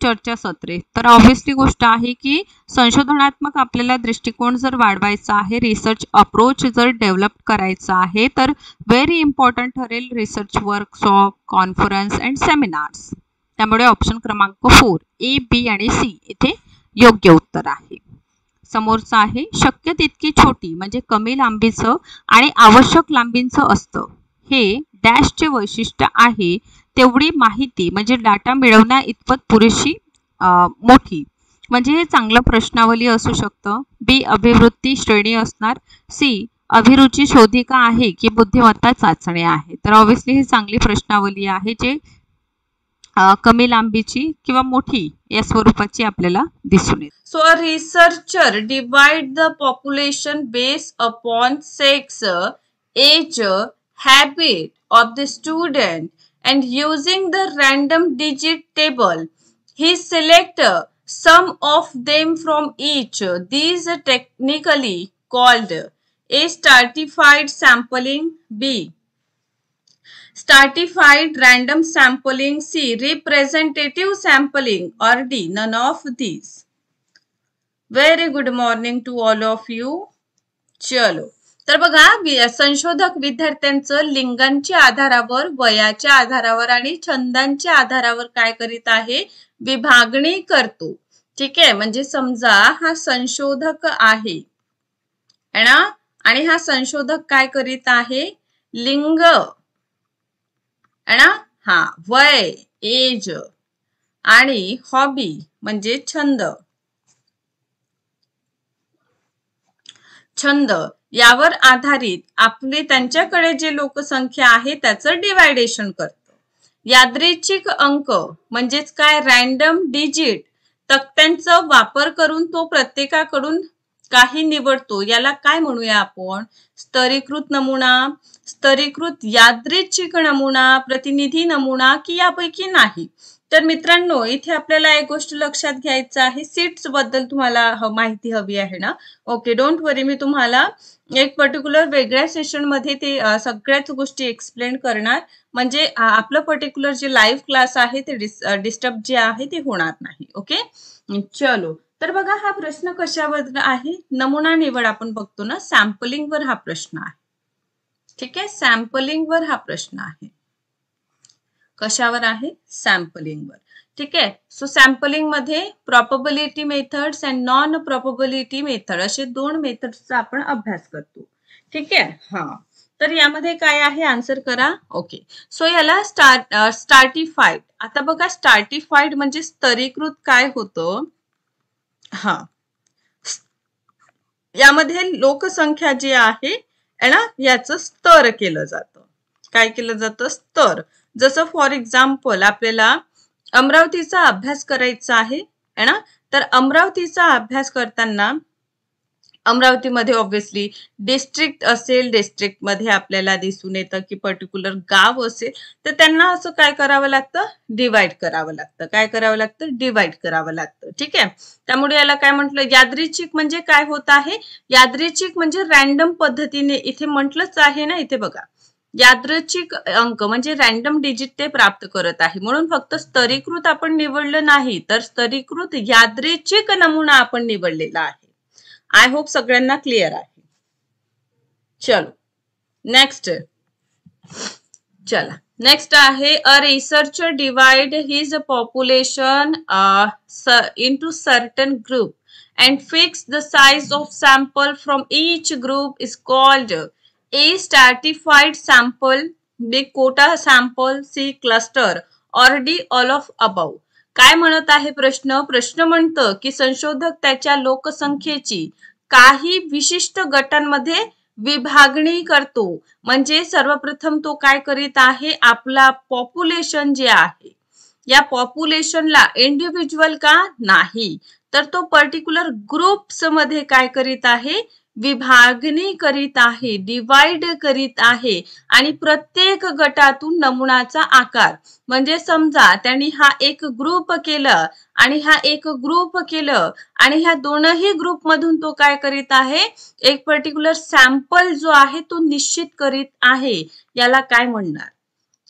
चर्चासत्रे. तर ऑब्विसली गोष्ट आहे की संशोधनात्मक आपल्याला दृष्टिकोन जर वाढवायचा आहे, रिसर्च अप्रोच जर डेव्हलप करायचा आहे तर व्हेरी इम्पॉर्टंट ठरेल research workshop, conference and seminars. त्यामुळे ऑप्शन क्रमांक 4 ए, बी आणि सी इथे योग्य उत्तर आहे. समोरचं आहे, शक्य तितकी छोटी म्हणजे कमी लांबीचं आणि आवश्यक लांबीचं असतं. हे डॅशचे वैशिष्ट्य आहे तेवढी माहिती म्हणजे डाटा मिळवण्या इतपत पुरेशी मोठी म्हणजे हे चांगलं प्रश्नावली असू शकतं. बी अभिवृत्ती श्रेणी असणार, सी अभिरुची शोधिका आहे की बुद्धिमत्ता चाचणी आहे. तर ऑब्विसली ही चांगली प्रश्नावली आहे जे कमी लांबीची किंवा मोठी या स्वरूपाची आपल्याला दिसून येते. So a researcher divide the population based upon sex, age, habit of the student and using the random digit table, he select some of them from each. These are technically called a stratified sampling, B stratified random sampling, C representative sampling, or D none of these. Very good morning to all of you. चलो तर बघा, संशोधक विद्यार्थ्यांचं लिंगांच्या आधारावर, वयाच्या आधारावर आणि छंदांच्या आधारावर काय करीत आहे, विभागणी करतो. ठीक आहे, म्हणजे समजा हा संशोधक आहे ना, आणि हा संशोधक काय करीत आहे, लिंग है ना, हा वय एज आणि हॉबी म्हणजे छंद यावर आधारित आपले त्यांच्याकडे जे लोकसंख्या आहे त्याचं डिवायडेशन करतो. यादृच्छिक अंक म्हणजेच काय, रॅन्डम डिजिट तक्त्यांचा वापर करून तो प्रत्येकाकडून काही निवडतो. याला काय म्हणूया आपण, स्तरीकृत नमुना, स्तरीकृत यादृच्छिक नमुना, प्रतिनिधी नमुना की यापैकी नाही. तर मित्रांनो, इथे आपल्याला एक गोष्ट लक्षात घ्यायचं आहे, सीट्स बद्दल तुम्हाला माहिती हवी आहे ना. ओके, डोंट वरी, मी तुम्हाला एक पर्टिक्युलर वेगळ्या सेशन मध्ये ते सगळ्याच गोष्टी एक्सप्लेन करणार, म्हणजे आपलं पर्टिक्युलर जे लाईव्ह क्लास आहे ते डिस्टर्ब जे आहे ते होणार नाही. ओके, चलो. तर बघा, हा प्रश्न कशावर आहे, नमुना निवड आपण बघतो ना, सॅम्पलिंग वर हा प्रश्न आहे. ठीक आहे, सॅम्पलिंग वर हा प्रश्न आहे. कशावर आहे, सॅम्पलिंग वर. ठीक आहे, सो सॅम्पलिंग मध्ये probability methods and non probability method असे दोन मेथड्सचा आपण अभ्यास करतो. ठीक आहे, हा. तर यामध्ये काय आहे, आन्सर करा. ओके, सो याला स्टार्टिफाईड. आता बघा, स्टार्टिफाईड म्हणजे स्तरीकृत काय होतं, हा, यामध्ये लोकसंख्या जी आहे ना, याचं स्तर केलं जातं. काय केलं जातं, स्तर. जसं फॉर एक्झाम्पल आपल्याला अमरावतीचा अभ्यास करायचा आहे ना, तर अमरावतीचा अभ्यास करताना अमरावतीमध्ये ऑब्व्हियसली डिस्ट्रिक्ट असेल, डिस्ट्रिक्ट मध्ये आपल्याला दिसून येतं की पर्टिक्युलर गाव असेल, तर त्यांना असं काय करावं लागतं, डिवाइड करावं लागतं. काय करावं लागतं, डिवाइड करावं लागतं. ठीक आहे, त्यामुळे याला काय म्हटलं, यादृच्छिक म्हणजे काय होत आहे, यादृच्छिक म्हणजे रॅन्डम पद्धतीने, इथे म्हटलंच आहे ना, इथे बघा, यादृच्छिक अंक म्हणजे रॅन्डम डिजिट ते प्राप्त करत आहे. म्हणून फक्त स्तरीकृत आपण निवडलं नाही, तर स्तरीकृत यादृच्छिक नमुना आपण निवडलेला आहे. आय होप सगळ्यांना क्लिअर आहे. चलो नेक्स्ट, चला नेक्स्ट आहे, a researcher divide his population into certain group and fix the size of sample from each group is called A stratified sample, B quota sample, C cluster or D all of above. काय म्हणत आहे प्रश्न, प्रश्न म्हणतं की संशोधक त्याच्या लोकसंख्येची काही विशिष्ट गटांमध्ये विभागणी करतो. म्हणजे सर्वप्रथम तो काय करीत आहे, आपला पॉप्युलेशन जे आहे, या पॉप्युलेशनला इंडिव्हिज्युअल का नाही, तर तो पर्टिक्युलर ग्रुप्स मध्ये काय करीत आहे, विभागणी करीत आहे, डिवाइड करीत आहे. आणि प्रत्येक गटातून नमुनाचा आकार, म्हणजे समजा त्यांनी हा एक ग्रुप केलं आणि हा एक ग्रुप केलं आणि ह्या दोनही ग्रुप मधून तो काय करीत आहे, एक पर्टिक्युलर सॅम्पल जो आहे तो निश्चित करीत आहे. याला काय म्हणणार,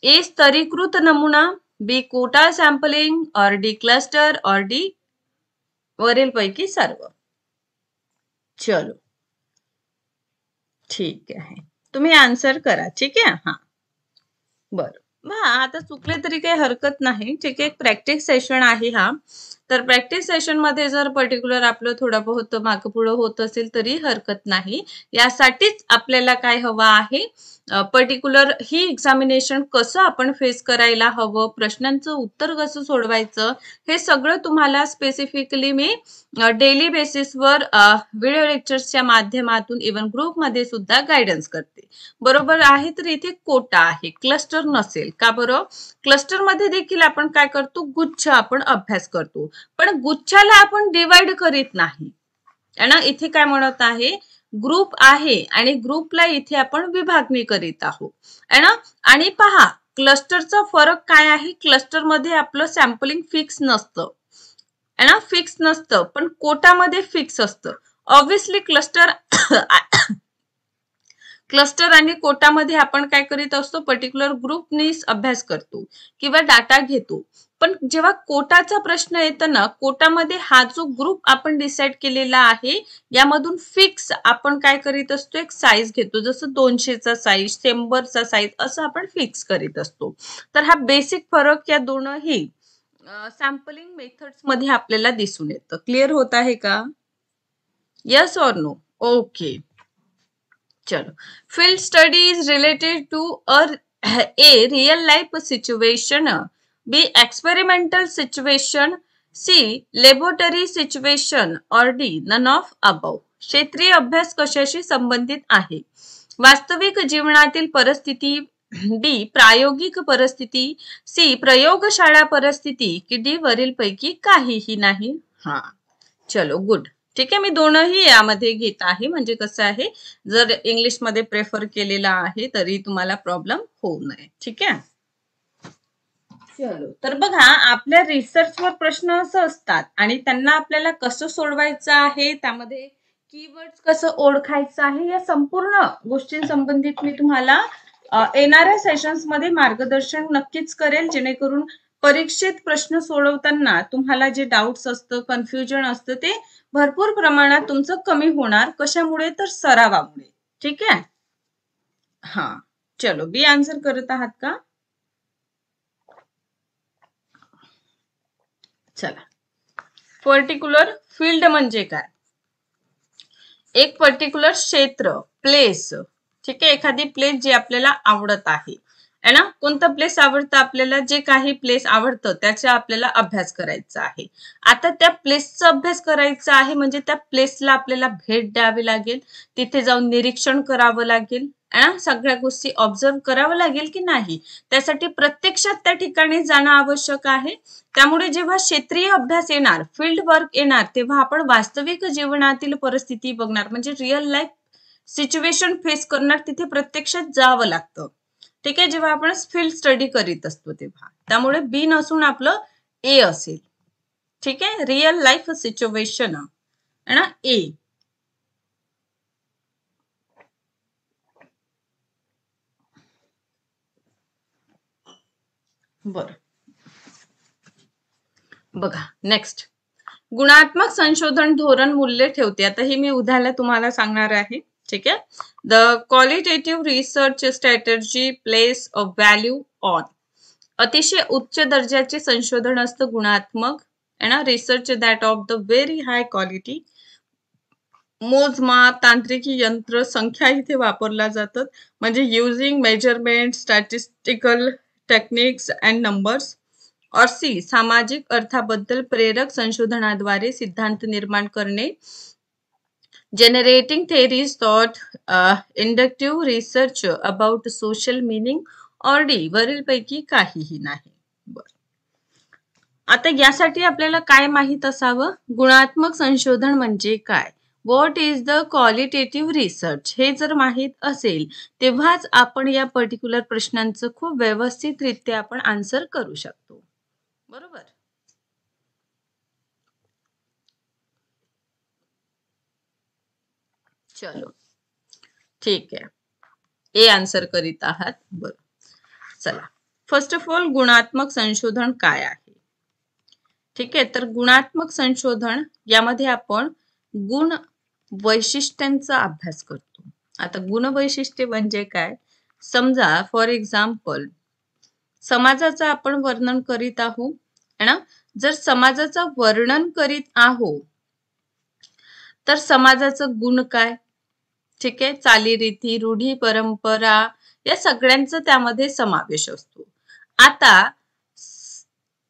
ए स्तरीकृत नमुना, बी कोटा सॅम्पलिंग, और डी क्लस्टर, और डी वरील पैकी सर्व. चलो ठीक आहे, तुम्ही आन्सर करा. ठीक आहे, हा बरं. आता चुकले तरी काही हरकत नाही. ठीक आहे, प्रॅक्टिस सेशन आहे हा, तर प्रॅक्टिस सेशन मध्ये जर पर्टिक्युलर आपलं थोडं बहुत मागं पुढं होत असेल तरी हरकत नाही. यासाठीच आपल्याला काय हवं आहे, पर्टिक्युलर ही एक्झामिनेशन कसं आपण फेस करायला हवं, प्रश्नांचं उत्तर कसं सोडवायचं, हे सगळं तुम्हाला स्पेसिफिकली मी डेली बेसिसवर व्हिडिओ लेक्चर्सच्या माध्यमातून इव्हन ग्रुपमध्ये सुद्धा गायडन्स करते. बरोबर आहे, तर इथे कोटा आहे, क्लस्टर नसेल का बरं, क्लस्टर मध्ये देखील आपण काय करतो, गुच्छ आपण अभ्यास करतो, पण गुच्छाला आपण डिवाइड करीत नाही ना. इथे काय म्हणत आहे, ग्रुप आहे आणि ग्रुपला इथे आपण विभागणी करीत आहोत है ना. आणि पहा, क्लस्टरचा फरक काय आहे, क्लस्टर मध्ये आपलं सॅम्पलिंग फिक्स नसतं है ना, फिक्स नसतं, पण कोटामध्ये फिक्स असतं. ऑब्व्हियसली क्लस्टर क्लस्टर आणि कोटामध्ये आपण काय करीत असतो, पर्टिक्युलर ग्रुपनी अभ्यास करतो किंवा डाटा घेतो. पण जेव्हा कोटाचा प्रश्न येतो ना, कोटामध्ये हा जो ग्रुप आपण डिसाइड केलेला आहे यामधून फिक्स आपण काय करीत असतो, एक साईज घेतो, जसं 200चा साईज, 100चा साईज असं आपण फिक्स करीत असतो. तर हा बेसिक फरक या दोनही सॅम्पलिंग मेथड्स मध्ये आपल्याला दिसून येतं. क्लिअर होत आहे का? यस और नो? ओके. चलो, field study is related to a real life situation, B experimental situation, C laboratory situation or D none of above. क्षेत्रीय अभ्यास कशाशी संबंधित आहे? वास्तविक जीवनातील परिस्थिती, B प्रायोगिक परिस्थिती, C प्रयोगशाळा परिस्थिती की D वरील पैकी काहीही नाही. हा, चलो गुड. ठीक आहे, मी दोनही यामध्ये घेत आहे, म्हणजे कसं आहे, जर इंग्लिश मध्ये प्रेफर केलेला आहे तरी तुम्हाला प्रॉब्लेम होऊ नये. ठीक आहे. चलो, तर बघा, आपल्या रिसर्चवर प्रश्न असं असतात आणि त्यांना आपल्याला कसं सोडवायचं आहे, त्यामध्ये कीवर्ड्स कसं ओळखायचं आहे, या संपूर्ण गोष्टींसंबंधित मी तुम्हाला येणाऱ्या सेशन्स मध्ये मार्गदर्शन नक्कीच करेल, जेणेकरून परीक्षेत प्रश्न सोडवताना तुम्हाला जे डाऊट्स असतं, कन्फ्युजन असतं, ते भरपूर प्रमाणात तुमचं कमी होणार. कशामुळे? तर सरावामुळे. ठीक आहे. हा, चलो, बी आन्सर करत आहात का? चला, पर्टिक्युलर फील्ड म्हणजे काय? एक पर्टिक्युलर क्षेत्र, प्लेस. ठीक आहे, एखादी प्लेस जी आपल्याला आवडत आहे ना, कोणतं प्लेस आवडतं आपल्याला, जे काही प्लेस आवडतं त्याचा आपल्याला अभ्यास करायचा आहे. आता त्या प्लेसचा अभ्यास करायचा आहे म्हणजे त्या प्लेसला आपल्याला भेट द्यावी लागेल, तिथे जाऊन निरीक्षण करावं लागेल, सगळ्या गोष्टी ऑब्झर्व करावं लागेल की नाही, त्यासाठी प्रत्यक्षात त्या ठिकाणी जाणं आवश्यक आहे. त्यामुळे जेव्हा क्षेत्रीय अभ्यास येणार, फील्ड वर्क येणार, तेव्हा आपण वास्तविक जीवनातील परिस्थिती बघणार, म्हणजे रिअल लाईफ सिच्युएशन फेस करणार, तिथे प्रत्यक्षात जावं लागतं. ठीक आहे, जेव्हा आपण फील्ड स्टडी करीत असतो तेव्हा. त्यामुळे बी नसून आपलं ए असेल. ठीक आहे, रिअल लाईफ सिच्युएशन ना, ए. बर, बघा नेक्स्ट, गुणात्मक संशोधन धोरण मूल्य ठेवते. आता हे मी उदाहरण तुम्हाला सांगणार आहे. ठीक आहे, the qualitative research strategy place a value on. अतिशय उच्च दर्जाचे संशोधन असतं गुणात्मक, research that of the very high quality. मोजमाप, तांत्रिकी यंत्र, संख्या इथे वापरल्या जातात, म्हणजे using measurement, statistical techniques and numbers. और सी सामाजिक अर्थाबद्दल प्रेरक संशोधनाद्वारे सिद्धांत निर्माण करणे, generating theories thought, inductive research about social meaning, और डी वरील पैकी काहीही नाही. बर, आता यासाठी आपल्याला काय माहित असावं, गुणात्मक संशोधन म्हणजे काय, what is the qualitative research, हे जर माहित असेल तेव्हाच आपण या पर्टिक्युलर प्रश्नांचं खूप व्यवस्थितरित्या आपण आन्सर करू शकतो. बरोबर. चलो, ठीक आहे, ए आन्सर करीत आहात. बरं, चला, फर्स्ट ऑफ ऑल गुणात्मक संशोधन काय आहे? ठीक आहे, तर गुणात्मक संशोधन यामध्ये आपण गुण वैशिष्ट्यांचा अभ्यास करतो. आता गुण वैशिष्ट्ये म्हणजे काय? समजा फॉर एक्झाम्पल समाजाचं आपण वर्णन करीत आहोत ना, जर समाजाचं वर्णन करीत आहोत तर समाजाचं गुण काय? ठीक आहे, चालीरीती, रूढी, परंपरा या सगळ्यांचा त्यामध्ये समावेश असतो. आता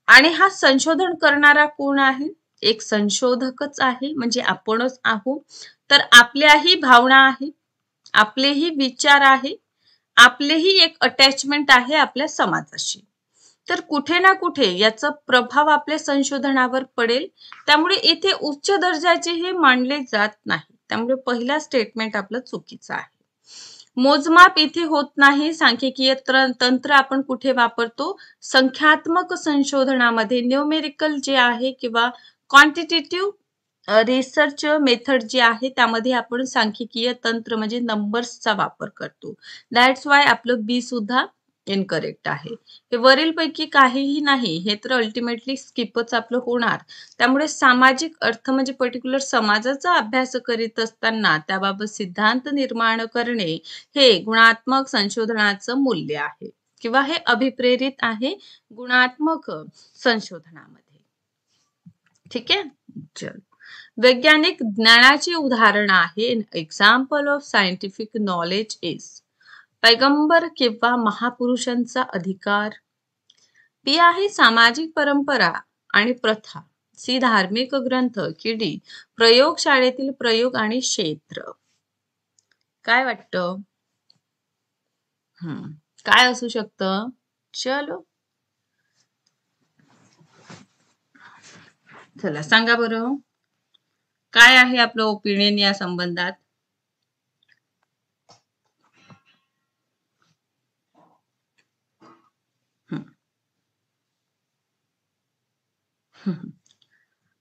आणि हा संशोधन करणारा कोण आहे? एक संशोधकच आहे, म्हणजे आपणच आहोत. तर आपल्याही भावना आहे, आपलेही विचार आहे, आपलेही एक अटॅचमेंट आहे आपल्या समाजाशी. तर कुठे ना कुठे याचा प्रभाव आपल्या संशोधनावर पडेल. त्यामुळे इथे उच्च दर्जाचे हे मानले जात नाही. त्यामुळे पहिला स्टेटमेंट आपलं चुकीचं आहे. मोजमाप इथे होत नाही. सांख्यिकीय तंत्र आपण कुठे वापरतो? संख्यात्मक संशोधनामध्ये न्यूमेरिकल जे आहे किंवा क्वांटिटेटिव्ह रिसर्च मेथड जी आहे त्यामध्ये आपण सांख्यिकीय तंत्र म्हणजे नंबर्सचा वापर करतो. दॅट्स वाय आपलं बी सुद्धा इनकरेक्ट आहे. हे वरीलपैकी काहीही नाही, हे तर अल्टिमेटली स्किपच आपलं होणार. त्यामुळे सामाजिक अर्थ म्हणजे पर्टिक्युलर समाजाचा अभ्यास करीत असताना त्याबाबत सिद्धांत निर्माण करणे हे गुणात्मक संशोधनाचं मूल्य आहे किंवा हे अभिप्रेरित आहे गुणात्मक संशोधनामध्ये. ठीक आहे. चल, वैज्ञानिक ज्ञानाचे उदाहरण आहे. Example of scientific knowledge is पैगंबर किंवा महापुरुषांचा अधिकार. बी आहे सामाजिक परंपरा आणि प्रथा. सी धार्मिक ग्रंथ. की डी प्रयोगशाळेतील प्रयोग आणि क्षेत्र. काय वाटतं? काय असू शकतं? चलो, चला सांगा बरं, काय आहे आपलं ओपिनियन या संबंधात?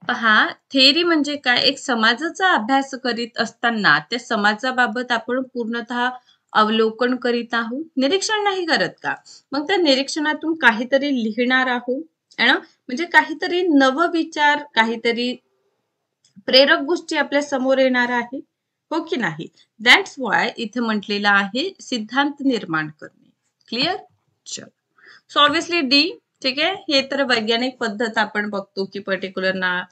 पहा, थेअरी म्हणजे काय? एक समाजाचा अभ्यास करीत असताना त्या समाजाबाबत आपण पूर्णतः अवलोकन करीत आहोत, निरीक्षण नाही करत का? मग त्या निरीक्षणातून काहीतरी लिहिणार आहोत है ना, म्हणजे काहीतरी नवविचार, काहीतरी प्रेरक गोष्टी आपल्या समोर येणार आहे, हो की नाही? दॅट्स वाय इथे म्हटलेलं आहे सिद्धांत निर्माण करणे. क्लिअर? चल, सो ऑब्विसली डी. ठीक आहे. हे तर वैज्ञानिक पद्धत आपण बघतो की पर्टिक्युलर ना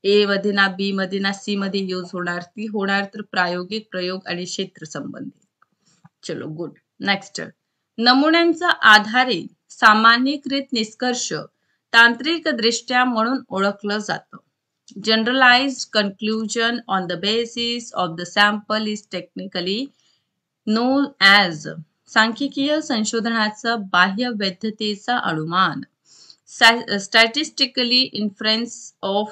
ए मध्ये ना बी मध्ये ना सी मध्ये यूज होणार, ती होणार तर प्रायोगिक प्रयोग आणि क्षेत्र संबंधी. चलो गुड. नेक्स्ट, नमुन्यांचा आधारे सामान्यीकृत निष्कर्ष तांत्रिक दृष्ट्या म्हणून ओळखलं जातं. Generalized conclusion on the basis of the sample is technically known as सांख्यिकीय संशोधनाचा बाह्य वैधतेचा अनुमान. Statistically inference of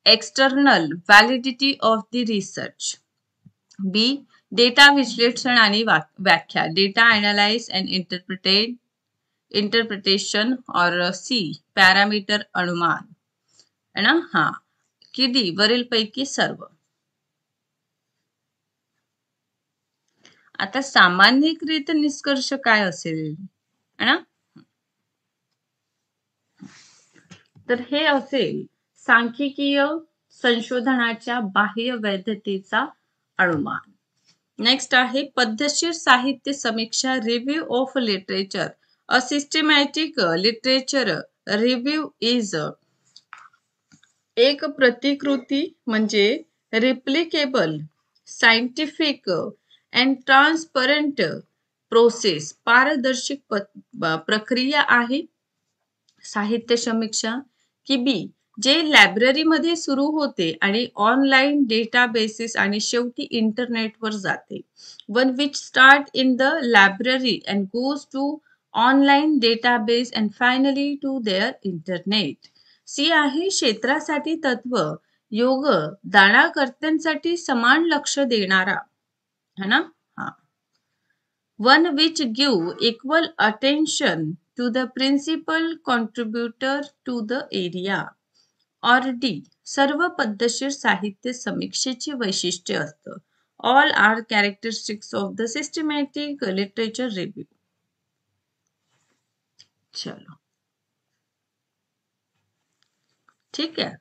external validity of the research. B. Data विश्लेषण आणि व्याख्या. Data analyze and interpretation. और सी पॅरामीटर अनुमान है ना. हा, की डी वरील पैकी सर्व. आता सामान्यीकृत निष्कर्ष काय असेल है ना, तर हे असेल सांख्यिकीय संशोधनाच्या बाह्य वैधतेचा अनुमान. नेक्स्ट आहे पद्धतशीर साहित्य समीक्षा. Review of literature. A systematic literature review is एक प्रतिकृती म्हणजे replicable scientific and transparent process. पारदर्शक प्रक्रिया आहे साहित्य समीक्षा. की बी जे लायब्ररीमध्ये सुरू होते आणि ऑनलाईन डेटाबेसिस आणि शेवटी इंटरनेटवर जाते. One which start in the library and goes to online database and finally to their internet. C आहे क्षेत्रासाठी तत्व योग दानाकर्त्यांसाठी समान लक्ष देणारा है ना. हा, one which give equal attention to the principal contributor to the area. और डी सर्व पद्धतशीर साहित्य समीक्षेची वैशिष्ट्य असतं. All are characteristics of the systematic literature review. चलो, ठीक आहे.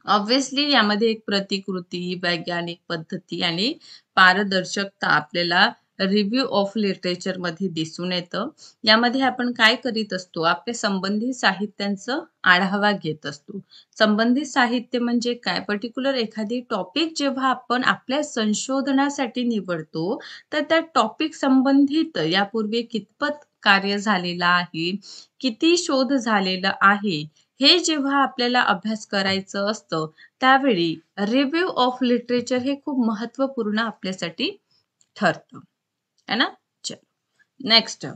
ऑब्विसली यामध्ये एक प्रतिकृती, वैज्ञानिक पद्धती आणि पारदर्शकता आपल्याला रिव्ह्यू ऑफ लिटरेचर मध्ये दिसून येतं. यामध्ये आपण काय करीत असतो, आपल्या संबंधित साहित्यांचं आढावा घेत असतो. संबंधित साहित्य म्हणजे काय? पर्टिक्युलर एखादी टॉपिक जेव्हा आपण आपल्या संशोधनासाठी निवडतो तर त्या टॉपिक संबंधित यापूर्वी कितपत कार्य झालेलं आहे, किती शोध झालेला आहे, हे जेव्हा आपल्याला अभ्यास करायचं असतं त्यावेळी रिव्ह्यू ऑफ लिटरेचर हे खूप महत्वपूर्ण आपल्यासाठी ठरतं है ना. चलो नेक्स्ट.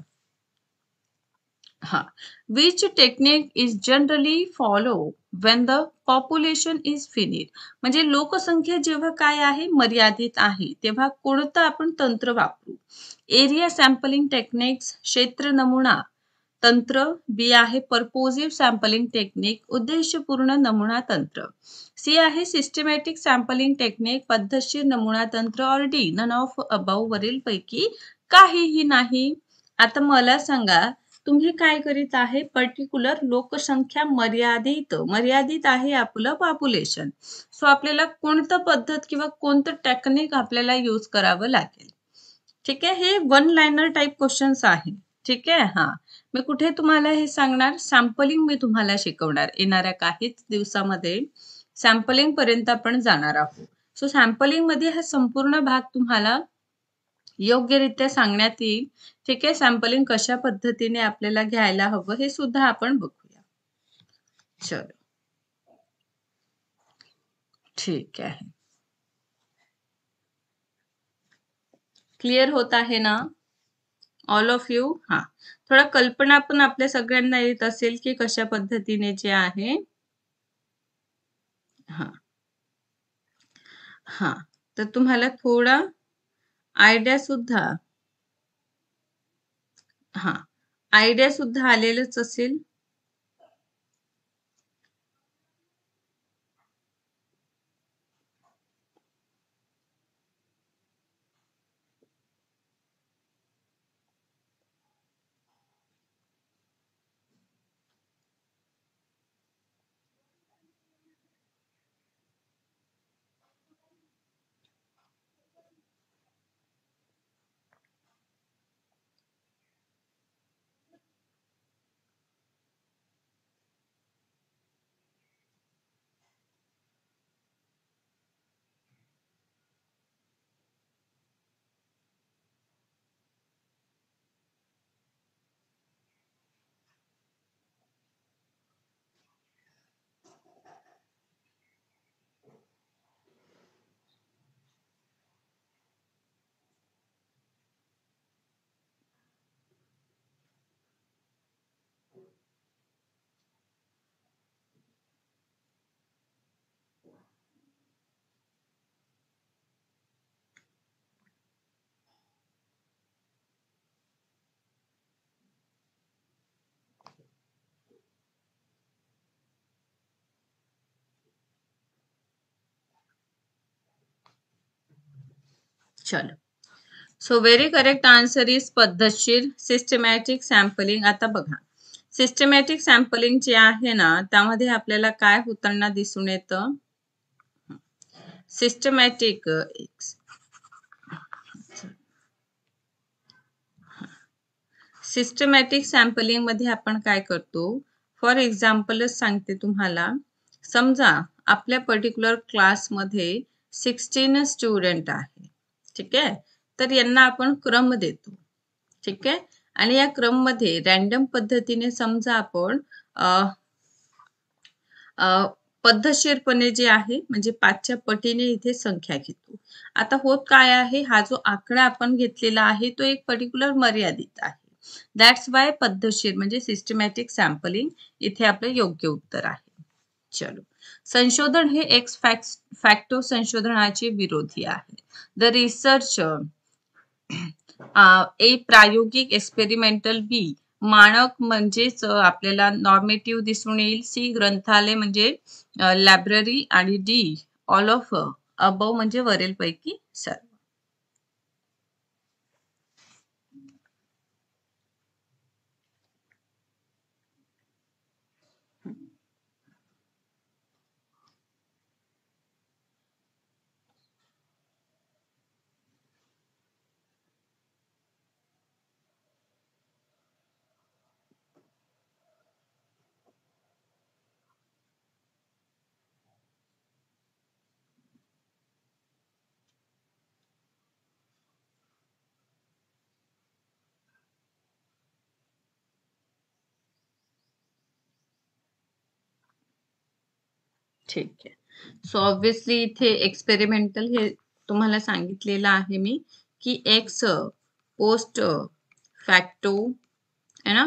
हा, which technique is generally follow when the population is finite. म्हणजे लोकसंख्या जेव्हा काय आहे मर्यादित आहे तेव्हा कोणतं आपण तंत्र वापरू. एरिया सॅम्पलिंग टेक्निक्स, क्षेत्र नमुना तंत्र, बी आहे पर्पोजिव्ह सॅम्पलिंग टेक्निक, उद्देशपूर्ण नमुना तंत्र, सी आहे सिस्टमॅटिक सॅम्पलिंग टेक्निक, पद्धतशीर नमुना तंत्र, और डी नन ऑफ अबाव वरील पैकी काहीही नाही. आता मला सांगा तुम्ही काय करीत आहे, पर्टिक्युलर लोकसंख्या मर्यादित आहे आपलं पॉप्युलेशन. सो आपल्याला कोणतं पद्धत किंवा कोणतं टेक्निक आपल्याला यूज करावं लागेल. ठीक आहे, हे वन लाइनर टाइप क्वेश्चन्स आहे. ठीक आहे, हा मी कुठे तुम्हाला हे सांगणार, सॅम्पलिंग मी तुम्हाला शिकवणार येणाऱ्या काहीच दिवसामध्ये. सॅम्पलिंग पर्यंत आपण जाणार आहोत. सो सॅम्पलिंग मध्ये हा संपूर्ण भाग तुम्हाला योग्यरित्या सांगण्यात येईल. ठीक आहे, सॅम्पलिंग कशा पद्धतीने आपल्याला घ्यायला हवं हे सुद्धा आपण बघूया. चलो, ठीक आहे, क्लिअर होत आहे ना ऑल ऑफ यू. हा, थोडा कल्पना पण आपल्या सगळ्यांना येत असेल की कशा पद्धतीने जे आहे. हा हा, तर तुम्हाला थोडा आयडिया सुद्धा आलेलंच असेल. चलो, so very correct answer is पद्धतशीर सिस्टमॅटिक सॅम्पलिंग. आता बघा, सिस्टमॅटिक सॅम्पलिंग जे आहे ना त्यामध्ये आपल्याला काय होताना दिसून येतं, सिस्टमॅटिक सॅम्पलिंग मध्ये आपण काय करतो, फॉर एक्झाम्पलच सांगते तुम्हाला. समजा आपल्या पर्टिक्युलर क्लासमध्ये 16 स्टुडंट आहे. ठीक आहे, तर यांना आपण क्रम देतो. ठीक आहे, आणि या क्रम मध्ये रॅन्डम पद्धतीने समजा आपण पद्धतशीरपणे जे आहे म्हणजे 5च्या पटीने इथे संख्या घेतो. आता होत काय आहे, हा जो आकडा आपण घेतलेला आहे तो एक पर्टिक्युलर मर्यादित आहे. दॅट्स वाय पद्धतशीर म्हणजे सिस्टमॅटिक सॅम्पलिंग इथे आपलं योग्य उत्तर आहे. चलो, संशोधन हे एक्स फॅक्टो संशोधनाचे विरोधी आहे. द रिसर्च ए प्रायोगिक एक्सपेरिमेंटल, बी मानक म्हणजेच आपल्याला नॉर्मेटिव्ह दिसून येईल, सी ग्रंथालय म्हणजे लायब्ररी, आणि डी ऑल ऑफ अबव म्हणजे वरीलपैकी सर्व. ठीक आहे, सो ऑब्विसली इथे एक्सपेरिमेंटल हे तुम्हाला सांगितलेलं आहे मी की एक्स पोस्ट फॅक्टो आहे ना.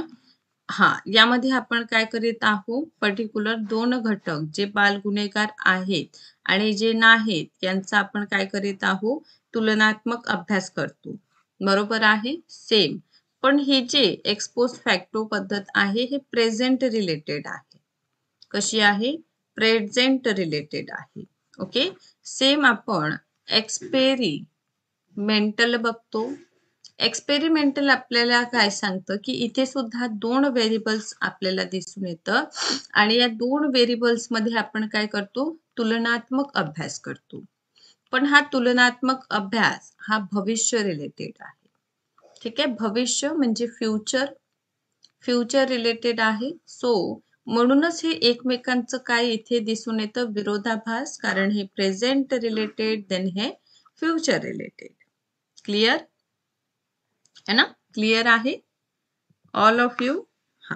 हा, यामध्ये आपण काय करीत आहोत, पर्टिक्युलर 2 घटक जे बाल गुन्हेगार आहेत आणि जे नाहीत यांचा आपण काय करीत आहोत, तुलनात्मक अभ्यास करतो. बरोबर आहे, सेम पण ही जी एक्सपोज फॅक्टो पद्धत आहे हे प्रेझेंट रिलेटेड आहे. कशी आहे? प्रेझेंट रिलेटेड आहे. ओके. सेम आपण एक्सपेरिमेंटल बघतो. एक्सपेरिमेंटल आपल्याला काय सांगतं की इथे सुद्धा 2 व्हेरिएबल्स आपल्याला दिसून येतं आणि या 2 व्हेरिएबल्स मध्ये आपण काय करतो? तुलनात्मक अभ्यास करतो. पण हा तुलनात्मक अभ्यास हा भविष्य रिलेटेड आहे. ठीक आहे. भविष्य म्हणजे फ्युचर रिलेटेड आहे. सो म्हणूनच हे एकमेकांचं काय इथे दिसून येतं? विरोधाभास. कारण हे प्रेझेंट रिलेटेड देन हे फ्युचर रिलेटेड. क्लिअर है ना? क्लिअर आहे ऑल ऑफ यू? हा.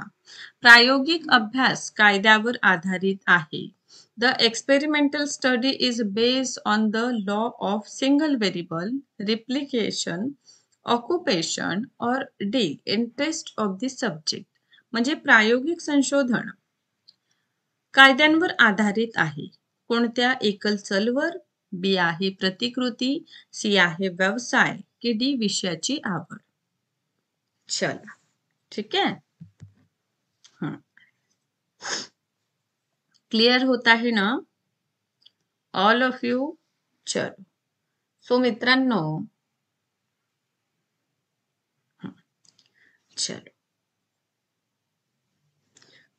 प्रायोगिक अभ्यास कायद्यावर आधारित आहे. The experimental study is based on the law of single variable, replication, occupation or D. interest of the subject. म्हणजे प्रायोगिक संशोधन कायद्यांवर आधारित आहे. कोणत्या? एकल चलवर, बी आहे प्रतिकृती, सी आहे व्यवसाय, की डी विषयाची आवड. चला, ठीक आहे. क्लिअर होत आहे ना ऑल ऑफ यू? चलो. सो मित्रांनो, चलो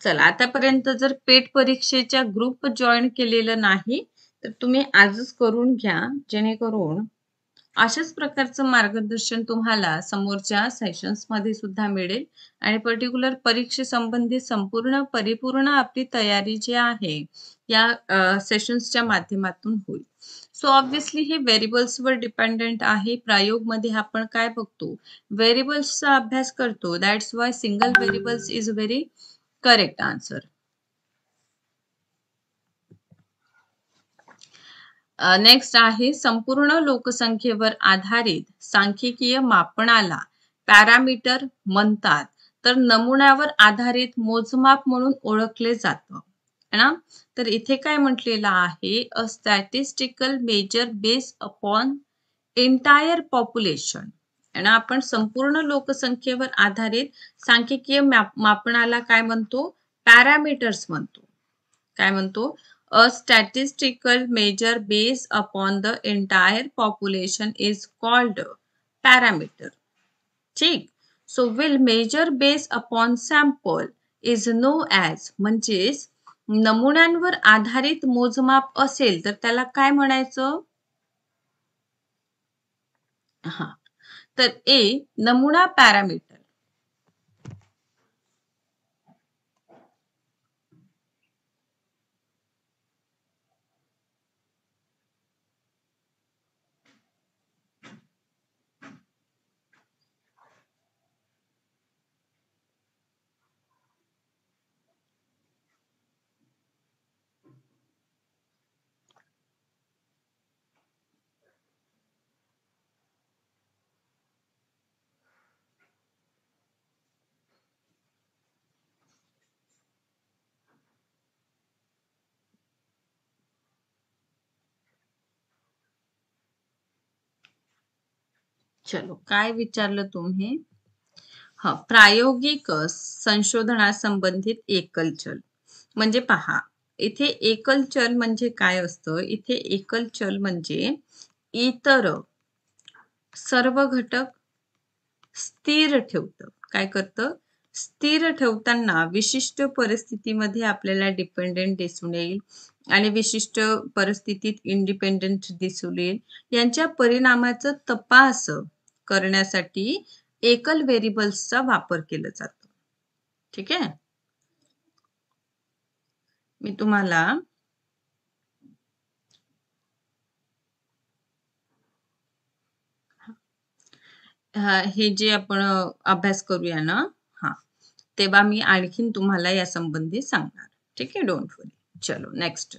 चला, आतापर्यंत जर पेट परीक्षेच्या ग्रुप जॉईन केलेलं नाही तर तुम्ही आजच करून घ्या, जेणेकरून अशाच प्रकारचं मार्गदर्शन तुम्हाला समोरच्या सेशन्स मध्ये सुद्धा मिळेल आणि पर्टिक्युलर परीक्षेसंबंधी संपूर्ण परिपूर्ण आपली तयारी जी आहे या सेशन्सच्या माध्यमातून होईल. सो ऑब्विसली हे व्हेरिएबल्सवर डिपेंडेंट आहे. प्रयोग मध्ये आपण काय बघतो? व्हेरिएबल्सचा अभ्यास करतो. That's why single variables is very correct answer. Next आहे संपूर्ण लोकसंख्येवर आधारित सांख्यिकीय मापनाला पॅरामीटर म्हणतात, तर नमुन्यावर आधारित मोजमाप म्हणून ओळखले जातं, है ना? तर इथे काय म्हटलेलं आहे? A statistical measure based upon entire population. आणि आपण संपूर्ण लोकसंख्येवर आधारित सांख्यिकीय मापनाला काय म्हणतो? पॅरामीटर्स म्हणतो. काय म्हणतो? A statistical measure based upon the entire population is called parameter. ठीक. So will measure based upon sample is known as, म्हणजेच नमुन्यांवर आधारित मोजमाप असेल तर त्याला काय म्हणायचं? हा, तर ए नमुना पॅरामीटर. चलो, काय विचारलं तुम्ही? हा, प्रायोगिक संशोधनासंबंधित एकल चल. म्हणजे पहा, इथे एकल चल म्हणजे काय असतं? इथे एकल चल म्हणजे इतर सर्व घटक स्थिर ठेवतं. काय करतं? स्थिर ठेवताना विशिष्ट परिस्थितीमध्ये आपल्याला डिपेंडेंट दिसून येईल आणि विशिष्ट परिस्थितीत इंडिपेंडेंट दिसून येईल. यांच्या परिणामाचं तपास करण्यासाठी एकल व्हेरिएबल्सचा वापर केला जातो. ठीक आहे. मी तुम्हाला हे जे आपण अभ्यास करूया ना, हा, तेव्हा मी आणखीन तुम्हाला या संबंधी सांगणार. ठीक आहे, डोंट वरी. चलो नेक्स्ट.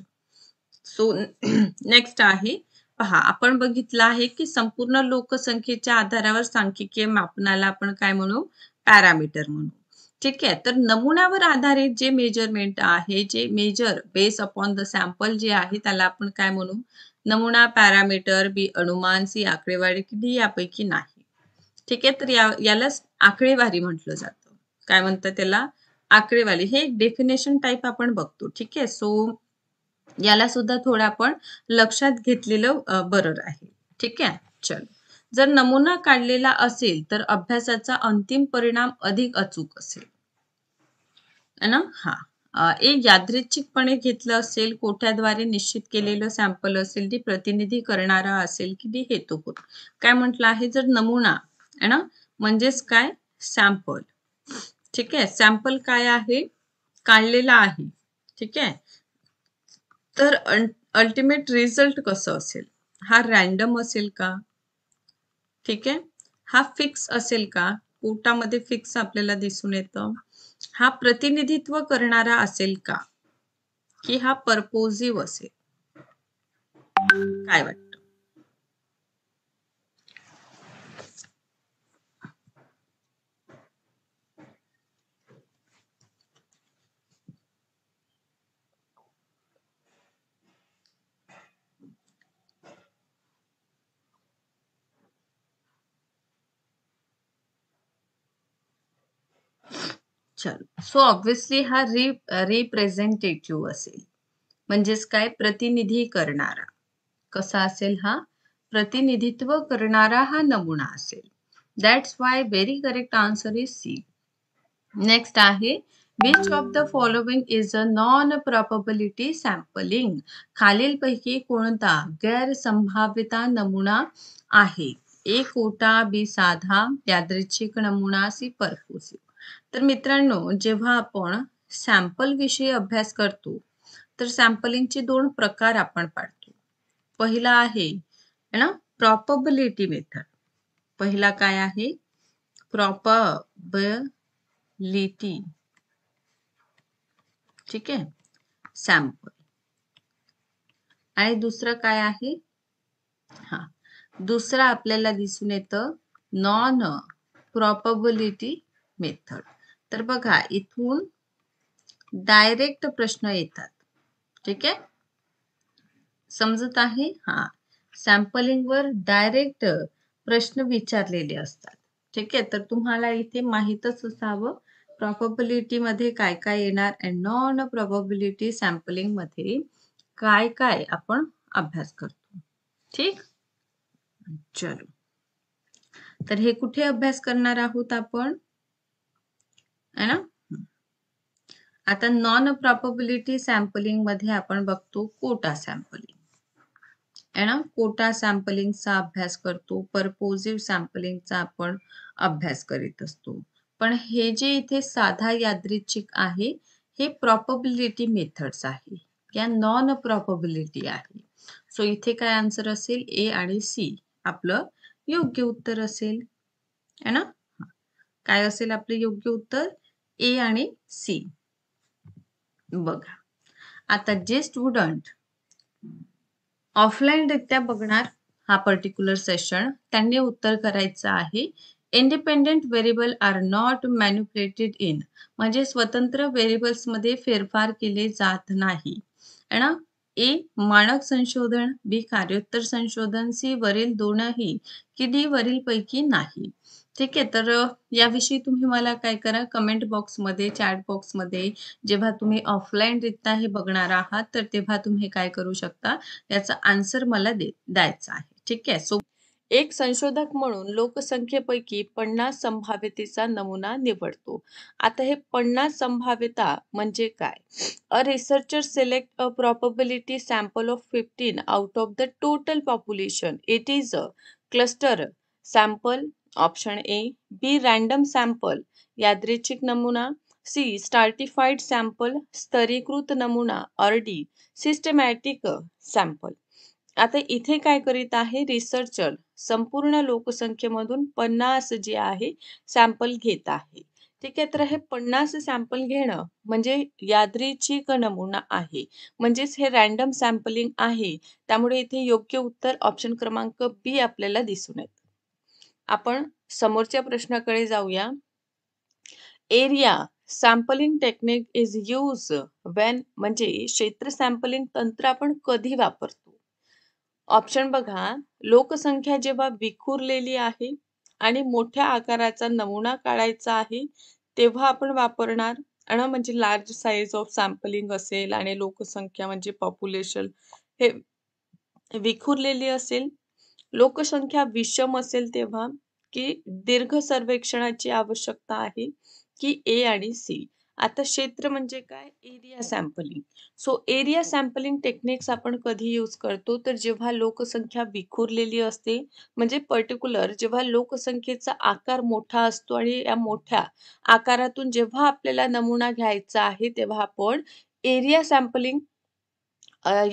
सो नेक्स्ट आहे पहा, आपण बघितलं आहे की संपूर्ण लोकसंख्येच्या आधारावर सांख्यिकीय मापनाला आपण काय म्हणू? पॅरामीटर म्हणू. ठीक आहे. तर नमुन्यावर आधारित जे मेजरमेंट आहे, जे measure base upon the sample जे आहे त्याला आपण काय म्हणू? नमुना, पॅरामीटर, बी अनुमान, सी आकडेवारी, की डी यापैकी नाही. ठीक आहे, तर यालाच आकडेवारी म्हटलं जातं. काय म्हणतात त्याला? आकडेवारी. हे एक डेफिनेशन टाईप आपण बघतो. ठीक आहे, सो याला सुद्धा थोडं आपण लक्षात घेतलेलं बरं आहे. ठीक आहे, चल. जर नमुना काढलेला असेल तर अभ्यासाचा अंतिम परिणाम अधिक अचूक असेल, है ना? हा. एक यादृच्छिकपणे घेतलं असेल, कोठ्याद्वारे निश्चित केलेलं सॅम्पल असेल, ती प्रतिनिधी करणारा असेल की ती हेतुपूर्ण. काय म्हटलं आहे? जर नमुना है ना, म्हणजेच काय? सॅम्पल. ठीक आहे, सॅम्पल काय आहे? काढलेला आहे. ठीक आहे, तर अल्टिमेट रिझल्ट कसं असेल? हा रॅन्डम असेल का? ठीक आहे, हा फिक्स असेल का? कोटामध्ये फिक्स आपल्याला दिसून येतं. हा प्रतिनिधित्व करणारा असेल का, की हा पर्पोजिव्ह असेल? काय वाटतं? चल, सो ऑब्विसली हा रिप्रेझेंटेटिव्ह असेल. म्हणजेच काय? प्रतिनिधी करणारा. कसा असेल हा? प्रतिनिधित्व करणारा हा नमुना असेल. That's why very correct answer is C. Next आहे, which of the following is a non probability sampling? खालीलपैकी कोणता गैरसंभाव्यता नमुना आहे? ए कोटा, बी साधा, यादृच्छिक नमुना, सी पर्पोसिव्ह. तर मित्रांनो, जेव्हा आपण सॅम्पल विषयी अभ्यास करतो तर सॅम्पलिंगचे दोन प्रकार आपण पाडतो. पहिला आहे ना प्रॉपबिलिटी मेथड. पहिला काय आहे? प्रॉपबिलिटी. ठीक आहे, सॅम्पल. आणि दुसरं काय आहे? हा, दुसरं आपल्याला दिसून येतं नॉन प्रॉपबिलिटी मेथड. तर बघा, इथून डायरेक्ट प्रश्न येतात. ठीक आहे, समजत आहे? हा, सॅम्पलिंग वर डायरेक्ट प्रश्न विचारलेले असतात. ठीक आहे, तर तुम्हाला इथे माहीतच असावं प्रॉबॅबिलिटी मध्ये काय काय येणार आणि नॉन प्रॉबॅबिलिटी सॅम्पलिंग मध्ये काय काय आपण अभ्यास करतो. ठीक, चलो. तर हे कुठे अभ्यास करणार आहोत आपण, है ना? आता नॉन प्रॉबॅबिलिटी सॅम्पलिंग मध्ये आपण बघतो कोटा सॅम्पलिंग, है ना? कोटा सॅम्पलिंगचा अभ्यास करतो. पर्पोजिव्ह सॅम्पलिंगचा आपण अभ्यास करीत असतो. पण हे जे इथे साधा यादृच्छिक आहे हे प्रॉबॅबिलिटी मेथड्स आहे, या नॉन प्रॉबॅबिलिटी आहे. सो इथे काय आन्सर असेल? ए आणि सी आपलं योग्य उत्तर असेल, है ना? काय असेल आपलं योग्य उत्तर? ए आणि सी. बघा, आता जे स्टुडंट ऑफलाईन रित्या बघणार हा पर्टिक्युलर सेशन, त्यांनी उत्तर करायचं आहे independent variable are not manipulated in, म्हणजे स्वतंत्र व्हेरिएबल्स मध्ये फेरफार केले जात नाही, है ना? ए मानक संशोधन, बी कार्योत्तर संशोधन, सी वरील दोनही, की डी वरील पैकी नाही. ठीक आहे, तर याविषयी तुम्ही मला काय करा, कमेंट बॉक्समध्ये, चॅट बॉक्समध्ये, जेव्हा तुम्ही ऑफलाईन रित्या हे बघणार आहात तर तेव्हा तुम्ही काय करू शकता, याचा आन्सर मला द्यायचा आहे. ठीक आहे, सो एक संशोधक म्हणून लोकसंख्येपैकी 50 संभाव्यतेचा नमुना निवडतो. आता हे 50 संभाव्यता म्हणजे काय? A researcher select a probability sample of 15 out of the total population. It is a cluster sample. Option A. B random sample, यादृच्छिक नमुना. सी स्ट्रॅटिफाईड सॅम्पल, स्तरीकृत नमुना. और डी सिस्टमॅटिक सॅम्पल. आता इथे काय करीत आहे रिसर्चर? संपूर्ण लोकसंख्येमधून 50 जे आहे सॅम्पल घेत आहे. ठीक आहे, तर हे 50 सॅम्पल घेणं म्हणजे यादृच्छिक नमुना आहे, म्हणजेच हे रँडम सॅम्पलिंग आहे. त्यामुळे इथे योग्य उत्तर ऑप्शन क्रमांक बी आपल्याला दिसून येतं. आपण समोरच्या प्रश्नाकडे जाऊया. Area sampling technique is use when, म्हणजे क्षेत्र सॅम्पलिंग तंत्र आपण कधी वापरतो? ऑप्शन बघा, लोकसंख्या जेव्हा विखुरलेली आहे, आणि मोठ्या आकाराचा नमुना काढायचा आहे, तेव्हा आपण वापरणार म्हणजे लार्ज साइज ऑफ सॅम्पलिंग असेल आणि लोकसंख्या म्हणजे पॉप्युलेशन हे विखुरलेली असेल, लोकसंख्या विषम असेल तेव्हा, की दीर्घ सर्वेक्षणाची आवश्यकता आहे, की ए आणि सी. आता क्षेत्र म्हणजे काय? Area sampling. So area sampling techniques आपण कधी यूज करतो? तर जेव्हा लोकसंख्या विखुरलेली असते, म्हणजे पर्टिक्युलर जेव्हा लोकसंख्येचा आकार मोठा असतो आणि या मोठ्या आकारातून जेव्हा आपल्याला नमुना घ्यायचा आहे, तेव्हा आपण एरिया सॅम्पलिंग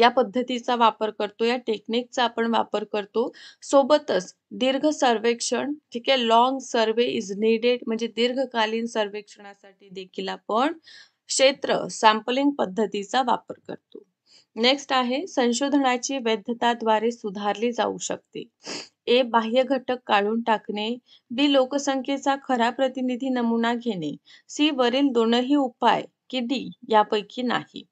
या पद्धतीचा वापर करतो, या टेक्निकचा आपण वापर करतो. सोबतच दीर्घ सर्वेक्षण, ठीक आहे, लाँग सर्व्हे इज नीडेड म्हणजे दीर्घकालीन सर्वेक्षणासाठी देखील आपण क्षेत्र सॅम्पलिंग पद्धतीचा वापर करतो. नेक्स्ट आहे संशोधनाची वैधताद्वारे सुधारली जाऊ शकते. ए. बाह्य घटक काढून टाकणे. बी. लोकसंख्येचा खरा प्रतिनिधी नमुना घेणे. सी. वरील दोनही उपाय की डी यापैकी नाही.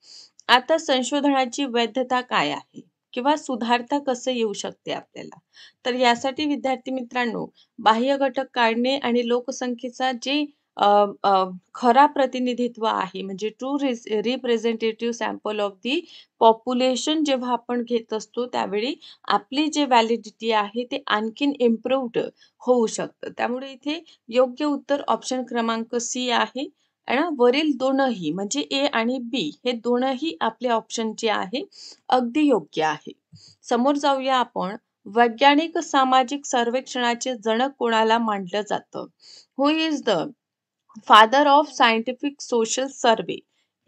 आता संशोधनाची वैधता काय आहे? किंवा सुधारता कसं येऊ शकते आपल्याला? तर यासाठी विद्यार्थी मित्रांनो, बाह्य घटक काढणे आणि लोकसंख्येचा जे अ, अ, खरा प्रतिनिधित्व आहे म्हणजे true representative sample of the population जेव्हा आपण घेत असतो, त्यावेळी आपली जे व्हॅलिडिटी आहे ते आणखीन इम्प्रूव्हड होऊ शकतं. त्यामुळे इथे योग्य उत्तर ऑप्शन क्रमांक सी आहे. आहे ना, वरील दोनही म्हणजे ए आणि बी हे दोनही आपले ऑप्शन जे आहे अगदी योग्य आहे. समोर जाऊया आपण. वैज्ञानिक सामाजिक सर्वेक्षणाचे जनक कोणाला मानलं जातं? Who is the father of scientific social survey?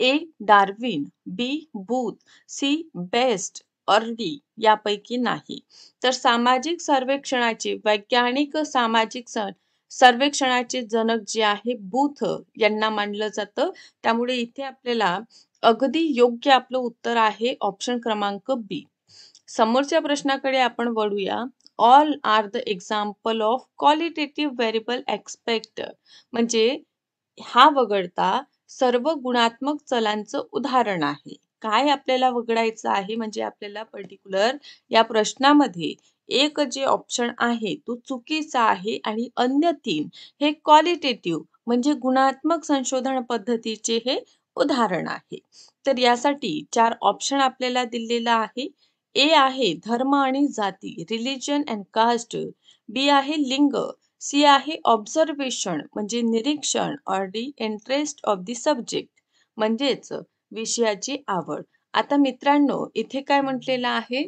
A. Darwin, B. Booth, C. Best और डी यापैकी नाही. तर सामाजिक सर्वेक्षणाचे वैज्ञानिक सामाजिक सर्वेक्षणाचे जनक जे आहे बूथ यांना मानलं जातं. त्यामुळे इथे आपल्याला अगदी योग्य आपलं उत्तर आहे ऑप्शन क्रमांक बी. समोरच्या प्रश्नाकडे आपण वळूया. All are the example of qualitative variable expect म्हणजे हा वगळता सर्व गुणात्मक चलांचं उदाहरण आहे. काय आपल्याला वगळायचं आहे म्हणजे आपल्याला पर्टिक्युलर या प्रश्नामध्ये एक जे ऑप्शन आहे तो चुकीचा आहे आणि अन्य 3 हे क्वालिटेटिव्ह म्हणजे गुणात्मक संशोधन पद्धतीचे हे उदाहरण आहे. तर यासाठी 4 ऑप्शन आपल्याला दिलेला आहे. ए आहे धर्म आणि जाती, रिलिजन अँड कास्ट. बी आहे लिंग. सी आहे ऑब्झर्वेशन म्हणजे निरीक्षण और D interest of the subject म्हणजेच विषयाची आवड. आता मित्रांनो इथे काय म्हटलेलं आहे?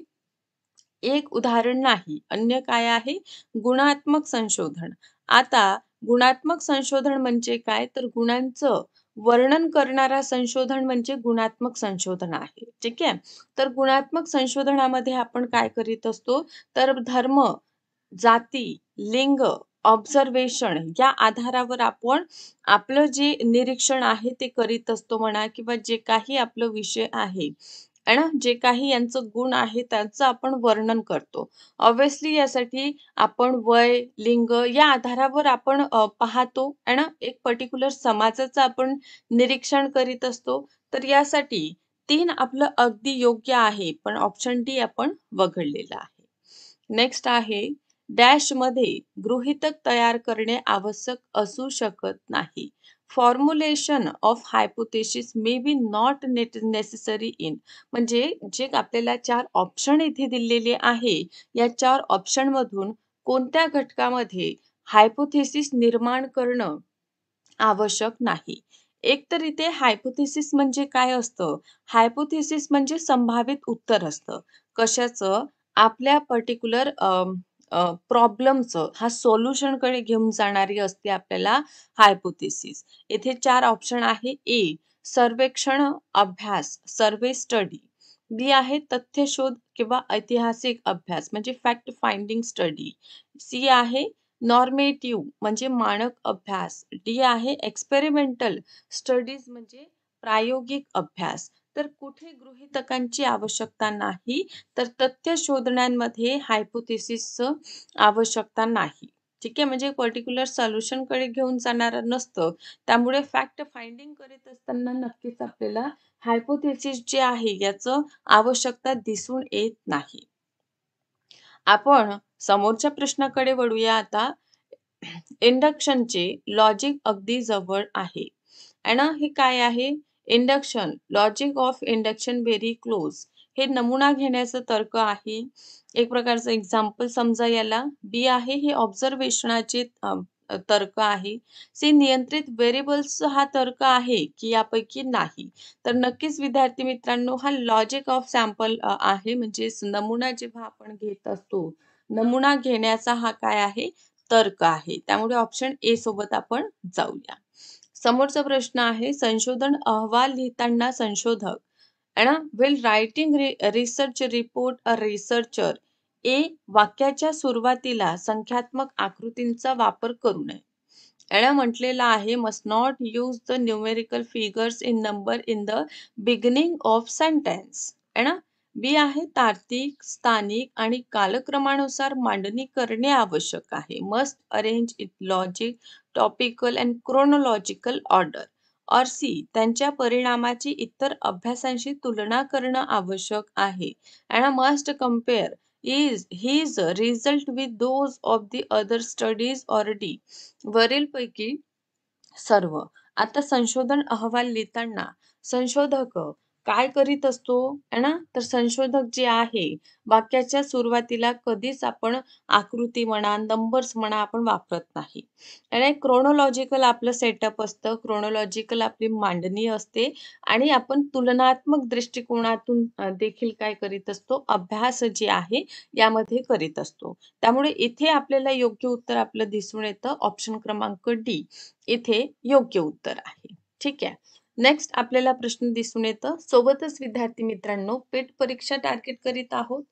एक उदाहरण नाही. अन्य काय आहे? गुणात्मक संशोधन. आता गुणात्मक संशोधन म्हणजे काय? तर गुणांचं वर्णन करणारा संशोधन म्हणजे गुणात्मक संशोधन आहे. ठीक आहे? तर गुणात्मक संशोधनामध्ये आपण काय करीत असतो? तर धर्म, जाती, लिंग, ऑब्झर्वेशन या आधारावर आपण आपलं जे निरीक्षण आहे ते करीत असतो म्हणा किंवा जे काही आपलं विषय आहे आहे ना, जे काही यांचं गुण आहे त्यांचं आपण वर्णन करतो. ऑब्व्हियसली यासाठी आपण वय, लिंग या आधारावर आपण पाहतो आहे ना, एक पर्टिक्युलर समाजाचं आपण निरीक्षण करीत असतो. तर यासाठी 3 आपलं अगदी योग्य आहे, पण ऑप्शन डी आपण वगळलेलं आहे. नेक्स्ट आहे डॅशमध्ये गृहीतक तयार करणे आवश्यक असू शकत नाही. Formulation of hypothesis may be not necessary in म्हणजे जे आपल्याला 4 ऑप्शन इथे दिलेले आहे, या 4 ऑप्शनमधून कोणत्या घटकामध्ये हायपोथेसिस निर्माण करणं आवश्यक नाही. एकतर इथे हायपोथेसिस म्हणजे काय असतं? हायपोथेसिस म्हणजे संभावित उत्तर असतं. कशाचं? आपल्या पर्टिक्युलर प्रॉब्लेमचं हा सोल्युशनकडे घेऊन जाणारी असते आपल्याला हायपोथेसिस. येथे 4 ऑप्शन आहे. ए. सर्वेक्षण अभ्यास, सर्वे स्टडी. बी आहे तथ्यशोध किंवा ऐतिहासिक अभ्यास म्हणजे फॅक्ट फाइंडिंग स्टडी. सी आहे नॉर्मेटिव्ह म्हणजे मानक अभ्यास. डी आहे एक्सपेरिमेंटल स्टडीज म्हणजे प्रायोगिक अभ्यास. तर कुठे गृहीतकांची आवश्यकता नाही, तर तथ्य शोधण्यामध्ये हायपोथेसिसचं आवश्यकता नाही. ठीक आहे, म्हणजे पर्टिक्युलर सोल्युशनकडे घेऊन जाणारं नसतं. त्यामुळे फॅक्ट फाइंडिंग करीत असताना नक्कीच आपल्याला हायपोथेसिस जे आहे याचं आवश्यकता दिसून येत नाही. आपण समोरच्या प्रश्नाकडे वळूया आता. इंडक्शनचे लॉजिक अगदी जवळ आहे. आणि हे काय आहे? Induction, logic of induction very close. हे नमुना घेण्याचा तर्क आहे. एक प्रकारचं एक्झाम्पल समजा याला. बी आहे हे ऑब्झर्वेशनाचे तर्क आहे. सी नियंत्रित व्हेरिएबल्सचा हा तर्क आहे की यापैकी नाही. तर नक्कीच विद्यार्थी मित्रांनो हा लॉजिक ऑफ सॅम्पल आहे, म्हणजे नमुना जेव्हा आपण घेत असतो, नमुना घेण्याचा हा काय आहे? तर्क आहे. त्यामुळे ऑप्शन ए सोबत आपण जाऊया. समोरचा प्रश्न आहे, संशोधन अहवाल लिहिताना संशोधक will writing research report a researcher ए वाक्याच्या सुरुवातीला संख्यात्मक आकृतींचा वापर करू नये. याला म्हटलेलं आहे must not use the numerical figures in number in the beginning of sentence. B आहे तार्किक, स्थानिक आणि कालक्रमानुसार मांडणी करणे आवश्यक आहे. Must arrange it logic, topical and chronological order. और सी त्यांच्या परिणामाची इतर अभ्यासांशी तुलना करणं आवश्यक आहे. And must compare his result with those of the other studies or D. वरीलपैकी सर्व. आता संशोधन अहवाल लिहिताना संशोधक काय करीत असतो? तर संशोधक जे आहे वाक्याच्या सुरुवातीला कधीच आपण आकृती म्हणा, नंबर्स म्हणा आपण वापरत नाही. आणि क्रोनॉलॉजिकल आपलं सेटअप असतं, क्रोनॉलॉजिकल आपली मांडणी असते आणि आपण तुलनात्मक दृष्टिकोनातून देखील काय करीत असतो? अभ्यास जे आहे यामध्ये करीत असतो. त्यामुळे इथे आपल्याला योग्य उत्तर आपलं दिसून येतं. ऑप्शन क्रमांक डी इथे योग्य उत्तर आहे. ठीक आहे. नेक्स्ट आपल्याला प्रश्न दिसून येतं. सोबतच विद्यार्थी मित्रांनो पेट परीक्षा टार्गेट करीत आहोत.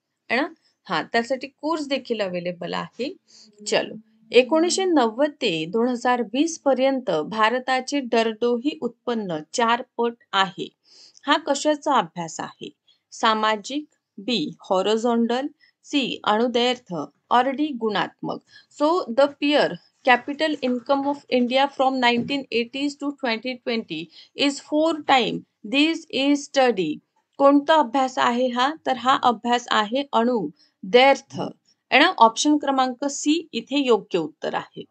त्यासाठी कोर्स देखील अवेलेबल आहे. चलो 1990 ते 2020 पर्यंत भारताचे दरडोई उत्पन्न 4 पट आहे. हा कशाचा अभ्यास आहे? सामाजिक, बी हॉरिझॉन्टल, सी अनुदैर्घ्य और डी गुणात्मक. So the peer capital income of India from 1980s to 2020 is 4 times this is study. कोणता अभ्यास आहे हा? तर हा अभ्यास आहे अनुदैर्घ्य. ऑप्शन क्रमांक सी इथे योग्य उत्तर आहे.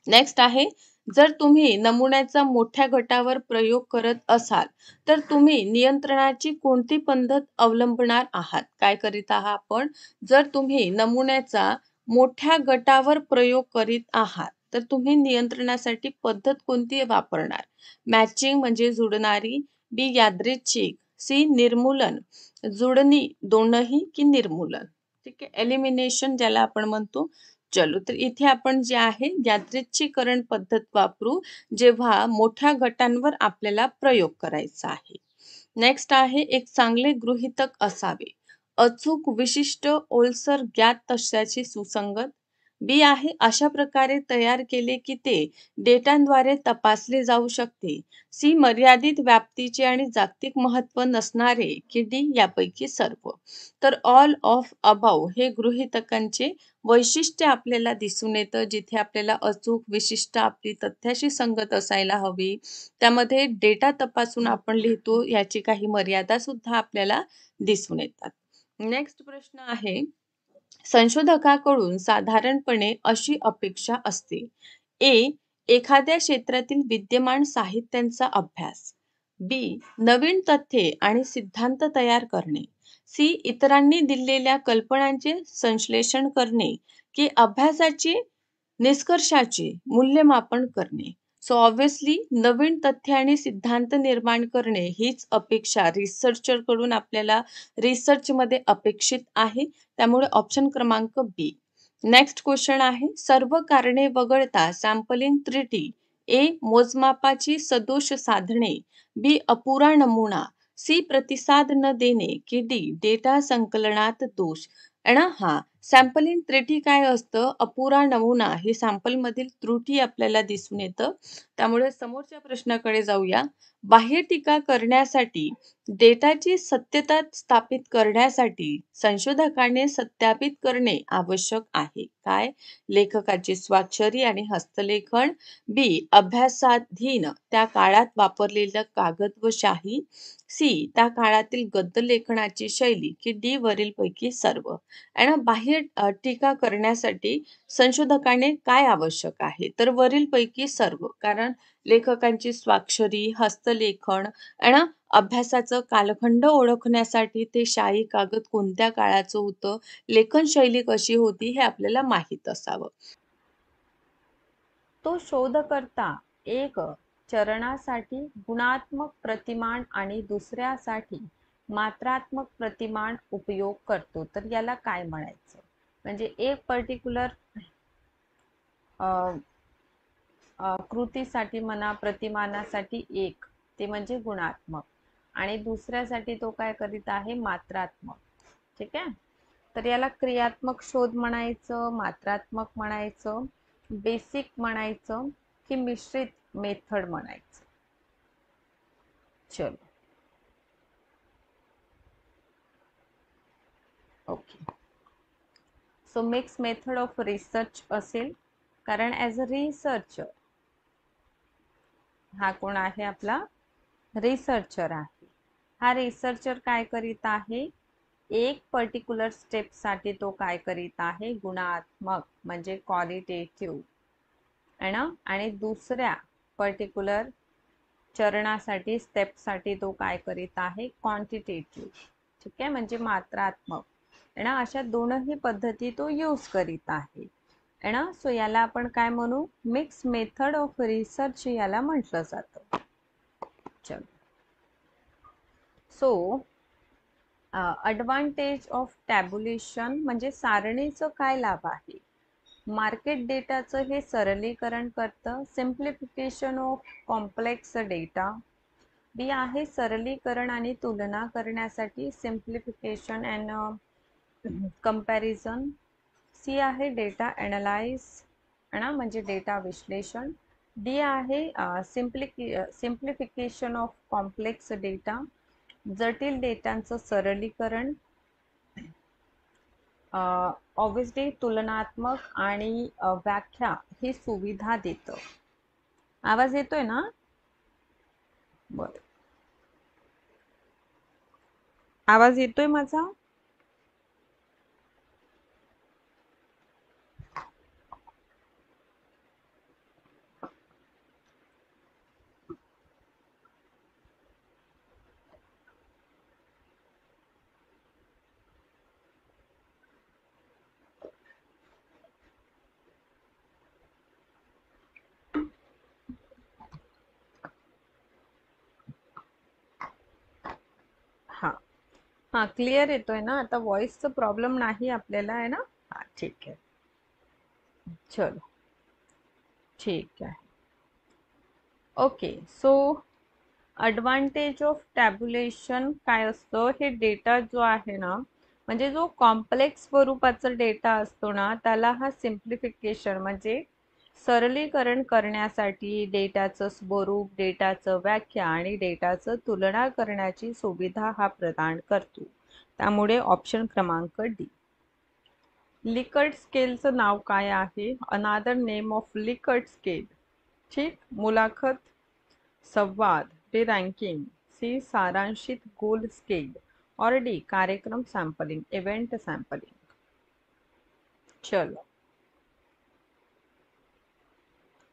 नेक्स्ट आहे, जर तुम्ही नमुन्याचा मोठ्या गटावर प्रयोग करत असाल तर तुम्ही नियंत्रणाची कोणती पद्धत अवलंबणार आहात? काय करीत आहात आपण? जर तुम्ही नमुन्याचा मोठ्या गटावर प्रयोग करीत आहात तर तुम्ही नियंत्रणासाठी पद्धत कोणती वापरणार? मॅचिंग म्हणजे जुळणारी, बी यादृच्छिक, सी निर्मूलन, जुळणी दोनही की निर्मूलन. ठीक आहे, एलिमिनेशन ज्याला आपण म्हणतो. चलो तर इथे आपण जे आहे यादृच्छिकरण पद्धत वापरू जेव्हा मोठ्या गटांवर आपल्याला प्रयोग करायचा आहे. नेक्स्ट आहे, एक चांगले गृहीतक असावे. अचूक, विशिष्ट, ओलसर, ज्ञात तथ्याशी सुसंगत. बी आहे अशा प्रकारे तयार केले की ते डेटाद्वारे तपासले जाऊ शकते. सी मर्यादित व्याप्तीचे आणि जागतिक महत्व नसणारे की डी यापैकी सर्व. तर ऑल ऑफ अबाव हे गृहीतकांचे वैशिष्ट्य आपल्याला दिसून येतं, जिथे आपल्याला अचूक, विशिष्ट, आपली तथ्याशी संगत असायला हवी. त्यामध्ये डेटा तपासून आपण लिहितो याची काही मर्यादा सुद्धा आपल्याला दिसून येतात. नेक्स्ट प्रश्न आहे, संशोधकाकडून साधारणपणे अशी अपेक्षा असते. ए एखाद्या क्षेत्रातील विद्यमान साहित्यांचा अभ्यास, बी नवीन तथ्ये आणि सिद्धांत तयार करणे, सी इतरांनी दिलेल्या कल्पनांचे संश्लेषण करणे की अभ्यासाचे निष्कर्षाचे मूल्यमापन करणे. सो ऑब्व्हियसली नवीन तथ्य आणि सिद्धांत निर्माण करणे हीच अपेक्षा रिसर्चर कडून आपल्याला रिसर्च मध्ये अपेक्षित आहे. त्यामुळे ऑप्शन क्रमांक बी. नेक्स्ट क्वेश्चन आहे, सर्व कारणे वगळता सॅम्पलिंग त्रुटी. ए मोजमापाची सदोष साधने, बी अपुरा नमुना, सी प्रतिसाद न देणे की डी डेटा संकलनात दोष. सॅम्पलिंग त्रुटी काय असतं? अपुरा नमुना हे सॅम्पल मधील त्रुटी आपल्याला दिसून येतं. त्यामुळे समोरच्या प्रश्नाकडे जाऊया. बाह्य टीका करण्यासाठी डेटाची सत्यता स्थापित करण्यासाठी संशोधकाने सत्यापित करणे आवश्यक आहे. काय? लेखकाची स्वाक्षरी आणि हस्तलेखन, बी अभ्यासाधीन त्या काळात वापरलेलं कागद व शाही, सी त्या काळातील गद्य लेखनाची शैली की डी वरीलपैकी सर्व. आणि बाह्य टीका करण्यासाठी संशोधकाने काय आवश्यक आहे? तर वरीलपैकी सर्व. कारण लेखकांची स्वाक्षरी, हस्तलेखन आणि अभ्यासाचं कालखंड ओळखण्यासाठी ते शाई कागद कोणत्या काळाचं होतं, लेखनशैली कशी होती हे आपल्याला माहीत असावं. तो शोधकर्ता एक चरणासाठी गुणात्मक प्रतिमान आणि दुसऱ्यासाठी मात्रात्मक प्रतिमान उपयोग करतो. तर याला काय म्हणायचं? म्हणजे एक पर्टिक्युलर कृतीसाठी म्हणा, प्रतिमानासाठी एक, ते म्हणजे गुणात्मक, आणि दुसऱ्यासाठी तो काय करीत आहे? मात्रात्मक. ठीक आहे. तर याला क्रियात्मक शोध म्हणायचं, मात्रात्मक म्हणायचं, बेसिक म्हणायचं की मिश्रित मेथड म्हणायचं? चलो, okay. So mix method of research असेल, कारण ॲज अ रिसर्चर हा कोण आहे? आपला रिसर्चर आहे. हा रिसर्चर काय करीत आहे? एक पर्टिक्युलर स्टेपसाठी तो काय करीत आहे? गुणात्मक म्हणजे क्वालिटेटिव्ह आहे ना, आणि दुसऱ्या पर्टिक्युलर चरणासाठी, स्टेपसाठी तो काय करीत आहे? क्वांटिटेटिव्ह. ठीक आहे, म्हणजे मात्रात्मक आहे ना. अशा दोनही पद्धती तो यूज करीत आहे है ना. सो याला आपण काय म्हणू? मिक्स मेथड ऑफ रिसर्च याला म्हटलं जातं. चलो, सो ॲडव्हान्टेज ऑफ टॅब्युलेशन म्हणजे सारणीचं काय लाभ आहे? मार्केट डेटाचं हे सरलीकरण करतं. Simplification of complex data. B आहे सरलीकरण आणि तुलना करण्यासाठी, सिम्प्लिफिकेशन अँड कंपॅरिझन. सी आहे डेटा ॲनालाइज है ना, म्हणजे डेटा विश्लेषण. डी आहे सिम्प्लिफिकेशन ऑफ कॉम्प्लेक्स डेटा, जटिल डेटांचं सरलीकरण. ऑब्वियसली तुलनात्मक आणि व्याख्या ही सुविधा देतं. आवाज येतोय ना? बरं, आवाज येतोय माझा? हा हा, क्लिअर येतोय ना आता? व्हॉइसचा प्रॉब्लेम नाही आपल्याला आहे ना? हा, ठीक आहे. चलो, ठीक आहे. Okay. So advantage of tabulation काय असतं? हे डेटा जो आहे ना, म्हणजे जो कॉम्प्लेक्स स्वरूपाचा डेटा असतो ना, त्याला हा सिम्प्लिफिकेशन म्हणजे सरलीकरण करण्यासाठी डेटाचं स्वरूप, डेटाचं व्याख्या आणि डेटाचं तुलना करण्याची सुविधा हा प्रदान करतो. त्यामुळे ऑप्शन क्रमांक डी. लिकर्ट स्केलचं नाव काय आहे? अनादर नेम ऑफ लिकर्ट स्केल. ठीक, मुलाखत, संवाद, डी रँकिंग, सी सारांशित गोल स्केल, और डी कार्यक्रम सॅम्पलिंग, इव्हेंट सॅम्पलिंग. चलो,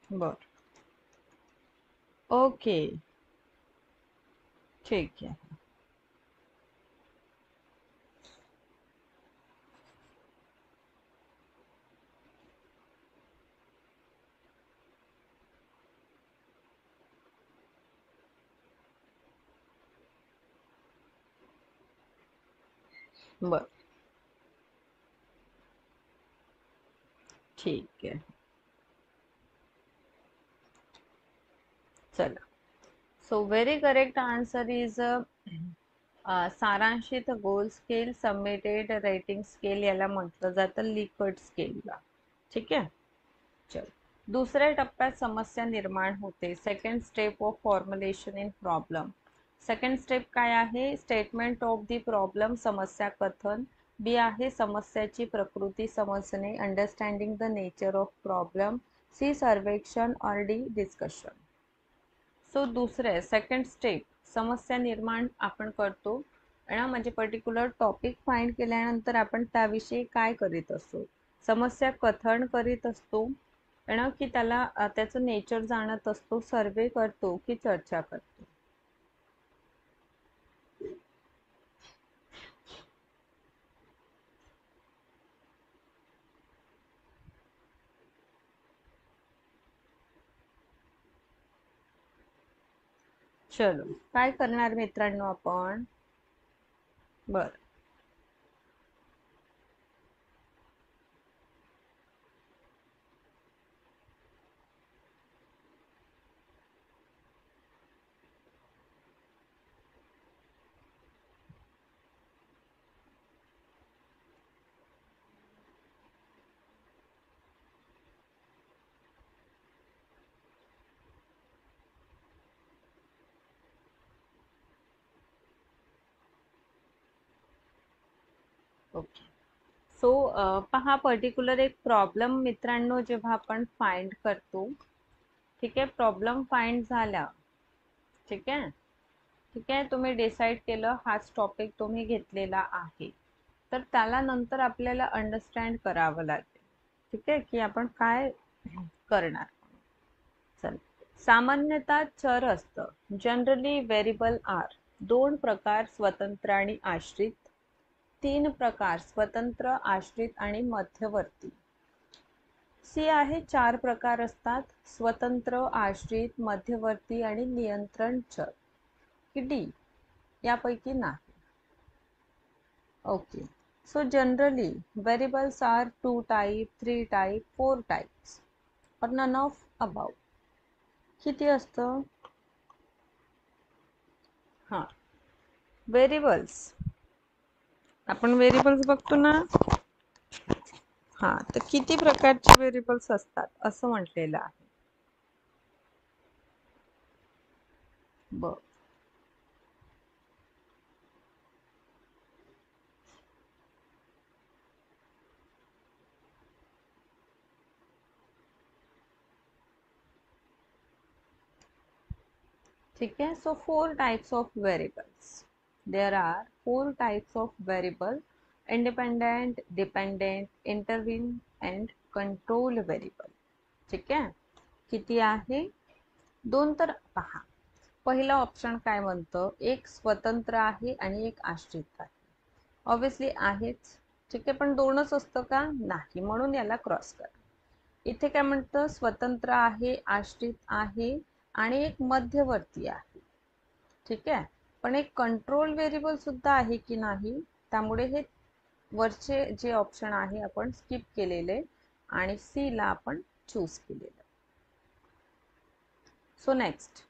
बर, ओके, ठीक आहे. बर, ठीक आहे. चला, so very correct answer is सारांशित गोल स्केल, सबमिटेड रेटिंग स्केल याला म्हटलं जातं लिकर्ट स्केलला. ठीक आहे. चल, दुसऱ्या टप्प्यात समस्या निर्माण होते. Second step of formulation in problem. Second step काय आहे? स्टेटमेंट ऑफ द प्रॉब्लेम, समस्या कथन. बी आहे समस्याची प्रकृती समजणे, understanding the nature of problem. C सर्वेक्षण, और डी डिस्कशन. सो दुसरे सेकंड स्टेप समस्या निर्माण आपण करतो. आहे ना, म्हणजे पर्टिक्युलर टॉपिक फाइंड केल्यानंतर आपण त्याविषयी काय करीत असतो, समस्या कथन करीत असतो आहे ना, की त्याला त्याचं नेचर जाणत असतो, सर्वे करतो की चर्चा करतो. चलो, काय करणार मित्रांनो आपण? बर, ओके. सो पहा, पर्टिक्युलर एक प्रॉब्लेम मित्रांनो जेव्हा आपण फाइंड करतो, ठीक आहे, प्रॉब्लेम फाइंड झाला, ठीक आहे, ठीक आहे, तुम्ही डिसाईड केलं हाच टॉपिक तुम्ही घेतलेला आहे, तर त्याला नंतर आपल्याला अंडरस्टँड करावं लागेल, ठीक आहे, की आपण काय करणार. चल, सामान्यतः चर असतं, जनरली व्हेरिएबल आर. दोन प्रकार, स्वतंत्र आणि आश्रित. तीन प्रकार, स्वतंत्र, आश्रित आणि मध्यवर्ती. सी आहे, चार प्रकार असतात, स्वतंत्र, आश्रित, मध्यवर्ती आणि नियंत्रण चर. की डी यापैकी नाही. Okay. So generally variables are 2 type, 3 type, 4 types or none of above. किती असतं? हां, व्हेरिएबल्स, आपण व्हेरिएबल्स बघतो ना, हां, तर किती प्रकारचे व्हेरिएबल्स असतात असं म्हटलेलं आहे. बर, ठीक आहे. So 4 types of variables. There are 4 types of variable: independent, dependent, intervene and control variable. ठीक आहे. किती आहे? दोन. तर पहा, पहिला ऑप्शन काय म्हणतं, एक स्वतंत्र आहे आणि एक आश्रित आहे. ऑब्विसली आहेच, ठीक आहे, पण दोनच असतं का? नाही, म्हणून याला क्रॉस करा. इथे काय म्हणतं, स्वतंत्र आहे, आश्रित आहे आणि एक मध्यवर्ती आहे, ठीक आहे, पण एक कंट्रोल व्हेरिएबल सुद्धा आहे की नाही, त्यामुळे हे वरचे जे ऑप्शन आहे आपण स्किप केलेले आणि सी ला आपण चूज केलेलं. सो नेक्स्ट,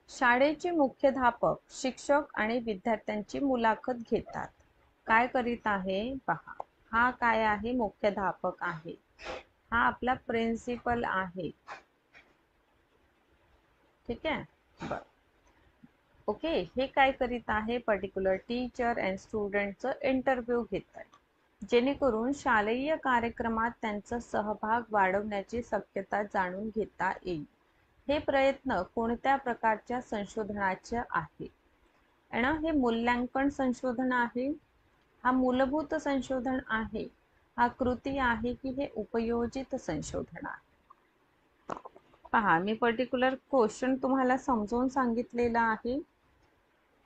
शाळेचे मुख्याध्यापक शिक्षक आणि विद्यार्थ्यांची मुलाखत घेतात. काय करीत आहे पहा, हा काय आहे? मुख्याध्यापक आहे, हा आपला प्रिन्सिपल आहे, ठीक आहे. बर, ओके. हे काय करीत आहे? पर्टिक्युलर टीचर अँड स्टुडंटचं इंटरव्ह्यू घेत आहे, जेणेकरून शालेय कार्यक्रमात त्यांचा सहभाग वाढवण्याची शक्यता जाणून घेता येईल. हे प्रयत्न कोणत्या प्रकारच्या संशोधनाचे आहे? ना, हे मूल्यांकन संशोधन आहे, हा मूलभूत संशोधन आहे, हा कृती आहे की हे उपयोजित संशोधन आहे? पहा, मी पर्टिक्युलर क्वेश्चन तुम्हाला समजून सांगितलेला आहे.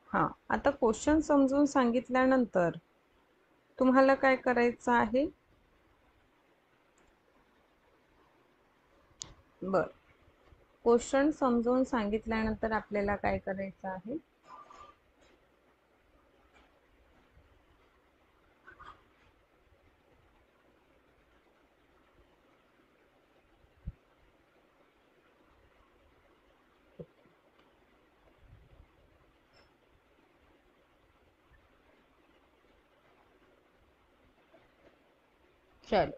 हां, आता क्वेश्चन समजून सांगितल्यानंतर तुम्हाला काय करायचं आहे? बर, क्वेश्चन समजून सांगितल्यानंतर आपल्याला काय करायचं आहे? चलो,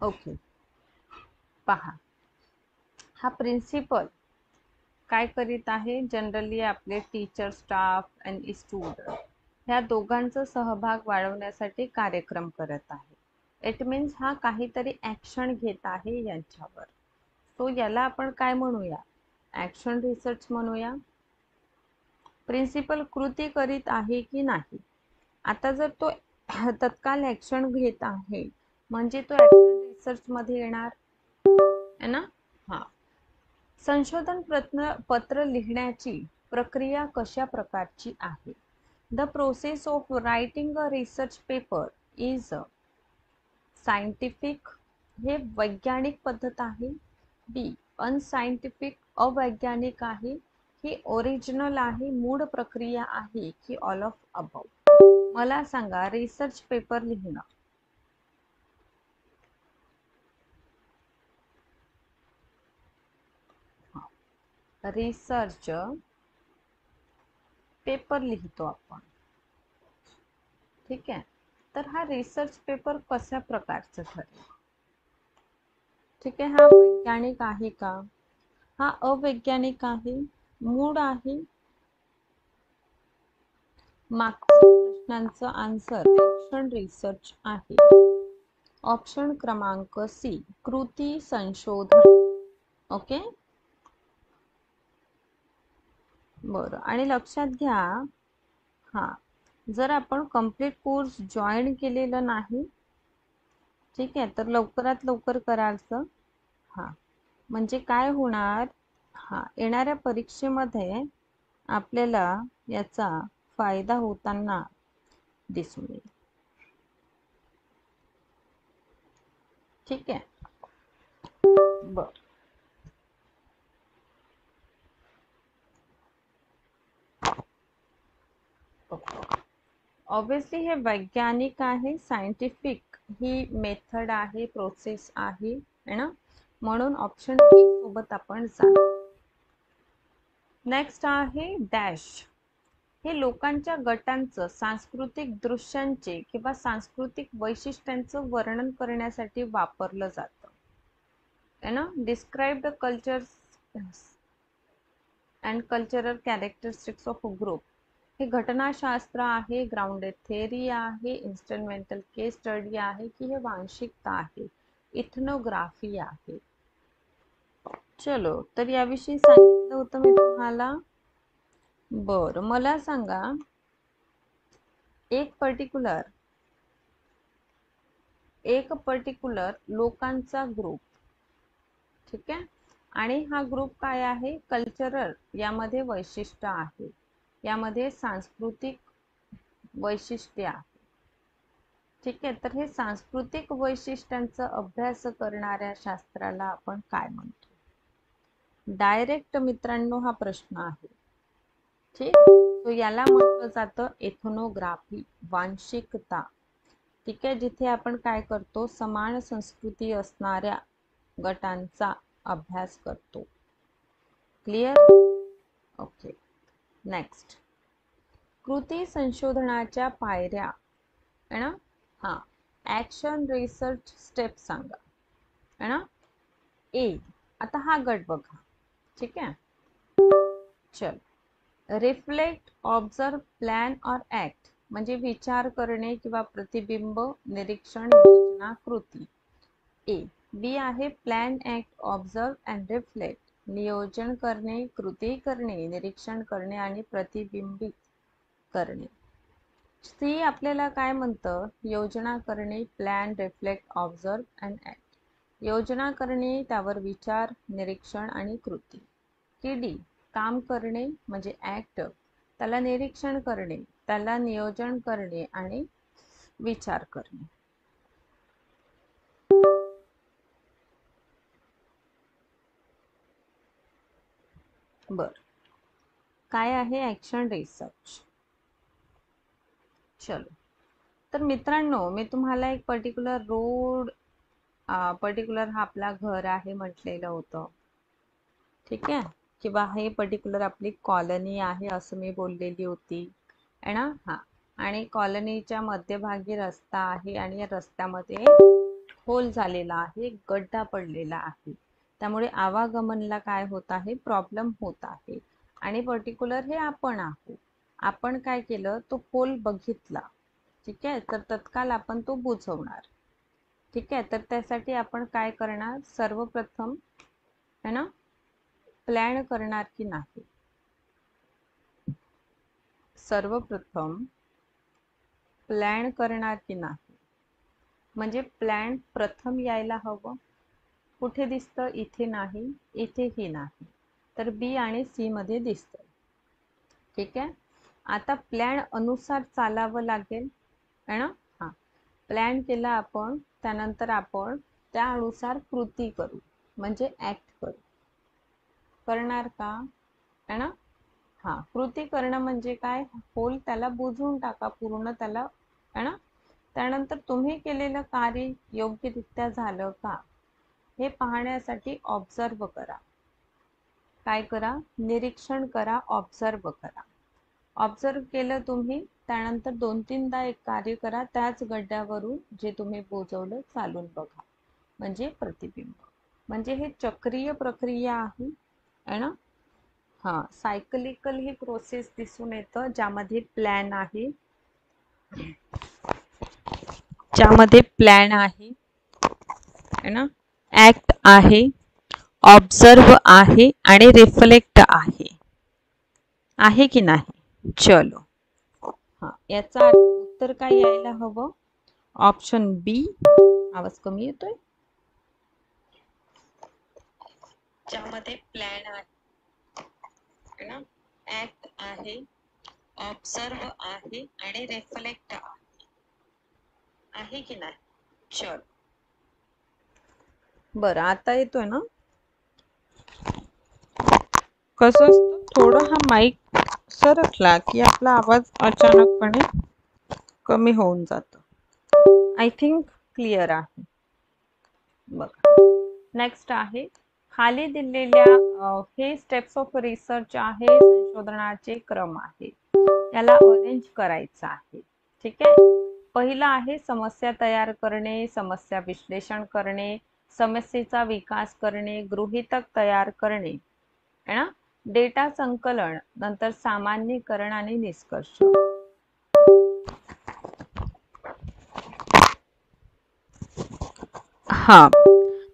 ओके. पहा, हा प्रिन्सिपल काय करीत आहे? जनरली आपले टीचर, स्टाफ आणि स्टुडंट ह्या दोघांचा सहभाग वाढवण्यासाठी कार्यक्रम करत आहे. इट मीन्स हा काहीतरी ॲक्शन घेत आहे यांच्यावर. तो याला आपण काय म्हणूया, ॲक्शन रिसर्च म्हणूया. प्रिन्सिपल कृती करीत आहे की नाही. आता जर तो तत्काल ॲक्शन घेत आहे म्हणजे तो ॲक्शन रिसर्च मध्ये येणार है ना. हा, संशोधन पत्र लिहिण्याची प्रक्रिया कशा प्रकारची आहे. The process of writing a research paper is scientific, हे वैज्ञानिक पद्धत आहे. बी अनसायंटिफिक, अवैज्ञानिक आहे. ही ओरिजिनल आहे, मूळ प्रक्रिया आहे की ऑल ऑफ अबव. मला सांगा, रिसर्च पेपर लिहिणं रिसर्च पेपर लिहितो आपण, ठीक आहे. तर हा रिसर्च पेपर कशा प्रकारचा ठरेल, ठीक आहे. हा वैज्ञानिक आहे का, हा अवैज्ञानिक आहे, मूळ आहे. मागच्या प्रश्नांचं आन्सर ॲक्शन रिसर्च आहे. ऑप्शन क्रमांक सी, कृती संशोधन. ओके, बरं. आणि लक्षात घ्या, हा, जर आपण कंप्लीट कोर्स जॉईन केलेलं नाही, ठीक आहे, तर लवकरात लवकर करायचं. हा, म्हणजे काय होणार, हा, येणाऱ्या परीक्षेमध्ये आपल्याला याचा फायदा होताना दिसून येईल, ठीक आहे. बर, ऑब्विसली हे वैज्ञानिक आहे, सायंटिफिक ही मेथड आहे, प्रोसेस आहे ना, म्हणून ऑप्शन ए सोबत आपण जा. नेक्स्ट आहे डॅश. हे लोकांच्या गटांचं सांस्कृतिक दृश्यांचे किंवा सांस्कृतिक वैशिष्ट्यांचं वर्णन करण्यासाठी वापरलं जातं, है ना. Describe the cultures and cultural characteristics of a group. हे घटनाशास्त्र आहे, ग्राउंडेड थेअरी आहे, इन्स्ट्रुमेंटल केस स्टडी आहे की हे वांशिकता आहे, इथनोग्राफी आहे. चलो, तर याविषयी सांगितलं होतं मी तुम्हाला. बरं, मला सांगा, एक पर्टिक्युलर लोकांचा ग्रुप, ठीक आहे, आणि हा ग्रुप काय आहे, कल्चरल, यामध्ये वैशिष्ट्य आहे, यामध्ये सांस्कृतिक वैशिष्ट्य आहे, ठीक आहे. तर हे सांस्कृतिक वैशिष्ट्यांचा अभ्यास करणाऱ्या शास्त्राला आपण काय म्हणतो. डायरेक्ट मित्रांनो हा प्रश्न आहे, ठीक. तो याला म्हटलं जातं एथनोग्राफी, वांशिकता, ठीक आहे, जिथे आपण काय करतो, समान संस्कृती असणाऱ्या गटांचा अभ्यास करतो. Clear, okay. नेक्स्ट, कृती संशोधनाच्या पायऱ्या, है ना. हा, ॲक्शन रिसर्च स्टेप सांगा, है ना. ए, आता हा गट बघा, ठीक आहे. चल, रिफ्लेक्ट, ऑब्झर्व, प्लॅन और ॲक्ट, म्हणजे विचार करणे किंवा प्रतिबिंब, निरीक्षण, योजना, कृती. ए. बी आहे plan, act, observe and reflect, नियोजन करणे, कृती करणे, निरीक्षण करणे आणि प्रतिबिंबित करणे. सी आपल्याला काय म्हणतं, योजना करणे, plan, reflect, observe and act. योजना करणे, त्यावर विचार, निरीक्षण आणि कृती. की डी, काम करणे म्हणजे ॲक्ट, त्याला निरीक्षण करणे, त्याला नियोजन करणे आणि विचार करणे. बर, काय आहे ॲक्शन रिसर्च. चलो, तर मित्रांनो, मी तुम्हाला एक पर्टिक्युलर रोड, पर्टिक्युलर हा आपला घर आहे म्हटलेलं होतं, ठीक आहे, किंवा हे पर्टिक्युलर आपली कॉलनी आहे असं मी बोललेली होती, है ना. हा, आणि कॉलनीच्या मध्यभागी रस्ता आहे आणि या रस्त्यामध्ये होल झालेला आहे, गड्डा पडलेला आहे, त्यामुळे आवागमनला काय होत आहे, प्रॉब्लेम होत आहे. आणि पर्टिक्युलर हे आपण आहोत, आपण काय केलं, तो होल बघितला, ठीक आहे, तर तत्काल आपण तो बुजवणार, ठीक आहे. तर त्यासाठी आपण काय करणार, सर्वप्रथम है ना, प्लॅन करणार की नाही. सर्वप्रथम प्लॅन करणार की नाही म्हणजे प्लॅन प्रथम यायला हवं. कुठे दिसतं? इथे नाही, इथेही नाही, तर बी आणि सी मध्ये दिसतं. ठीक आहे. आता प्लॅन अनुसार चालावं लागेल, है ना. हां, प्लॅन केला आपण, त्यानंतर आपण त्यानुसार कृती करू म्हणजे ॲक्ट करू. करणार का? है ना. हां, कृती करणं म्हणजे काय? होल त्याला बुजवून टाका पूर्ण त्याला, है ना. त्यानंतर तुम्ही केलेलं कार्य योग्यरित्या झालं का हे पाहण्यासाठी ऑब्झर्व करा. काय करा? निरीक्षण करा, ऑब्झर्व करा. ऑब्झर्व केलं तुम्ही, त्यानंतर 2-3दा एक कार्य करा त्याच गड्ड्यावरून जे तुम्ही बुजवलं, चालून बघा म्हणजे प्रतिबिंब. म्हणजे हे चक्रीय प्रक्रिया आहे, है ना. हां, सायकलिकल ही प्रोसेस दिसून येतं ज्यामध्ये प्लॅन आहे, ज्यामध्ये प्लॅन आहे, है ना, ॲक्ट आहे, ऑब्झर्व आहे आणि रिफ्लेक्ट आहे की नाही. चलो, हां, याचा उत्तर काय यायला हवं? ऑप्शन बी. आवाज कमी येतोय. ज्यामध्ये प्लॅन आहे, है ना, ॲक्ट आहे, ऑब्झर्व आहे आणि रिफ्लेक्ट आहे की नाही. चल, बरं, आता येतोय ना. कसं असतं, थोडं हा माईक सरकला की आपला आवाज अचानकपणे कमी होऊन जातो. आय थिंक क्लिअर आहे. बघा, नेक्स्ट आहे खाली दिलेल्या हे स्टेप्स ऑफ रिसर्च आहे, संशोधनाचे क्रम आहे, याला अरेंज करायचं आहे. ठीक आहे. पहिला आहे समस्या तयार करणे, समस्या विश्लेषण करणे, समस्येचा विकास करणे, गृहीतक तयार करणे, है ना, डेटा संकलन, नंतर सामान्यीकरण आणि निष्कर्ष. हा,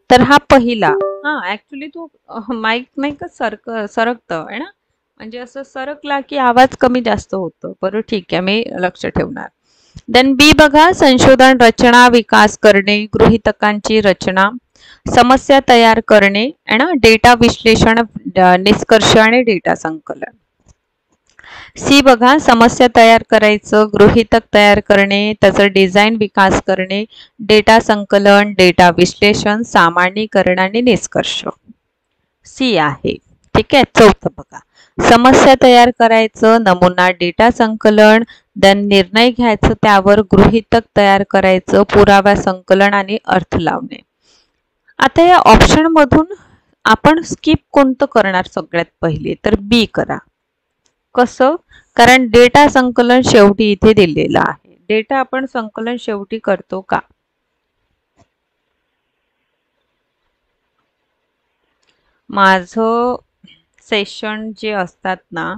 तर हा पहिला. हा, ऍक्च्युली तू माईक नाही का सरकतं, है ना, म्हणजे असं सरकला की आवाज कमी जास्त होतो. बरं, ठीक आहे, मी लक्ष ठेवणार. देन बी बघा, संशोधन रचना विकास करणे, गृहीतकांची रचना, समस्या तयार करणे, है ना, डेटा विश्लेषण, निष्कर्ष आणि डेटा संकलन. सी बघा, समस्या तयार करायचं, गृहीतक तयार करणे, त्याचं डिझाईन विकास करणे, डेटा संकलन, डेटा विश्लेषण, सामान्यीकरण आणि निष्कर्ष. सी आहे. ठीक आहे. चौथं बघा, समस्या तयार करायचं, नमुना डेटा संकलन, देन निर्णय घ्यायचं, त्यावर गृहीतक तयार करायचं, पुरावा संकलन आणि अर्थ लावणे. आता या ऑप्शन मधून आपण स्किप कोणतं करणार? सगळ्यात पहिले तर बी करा. कसं? कारण डेटा संकलन शेवटी इथे दिलेलं आहे. डेटा आपण संकलन शेवटी करतो का? माझं सेशन जे असतात ना,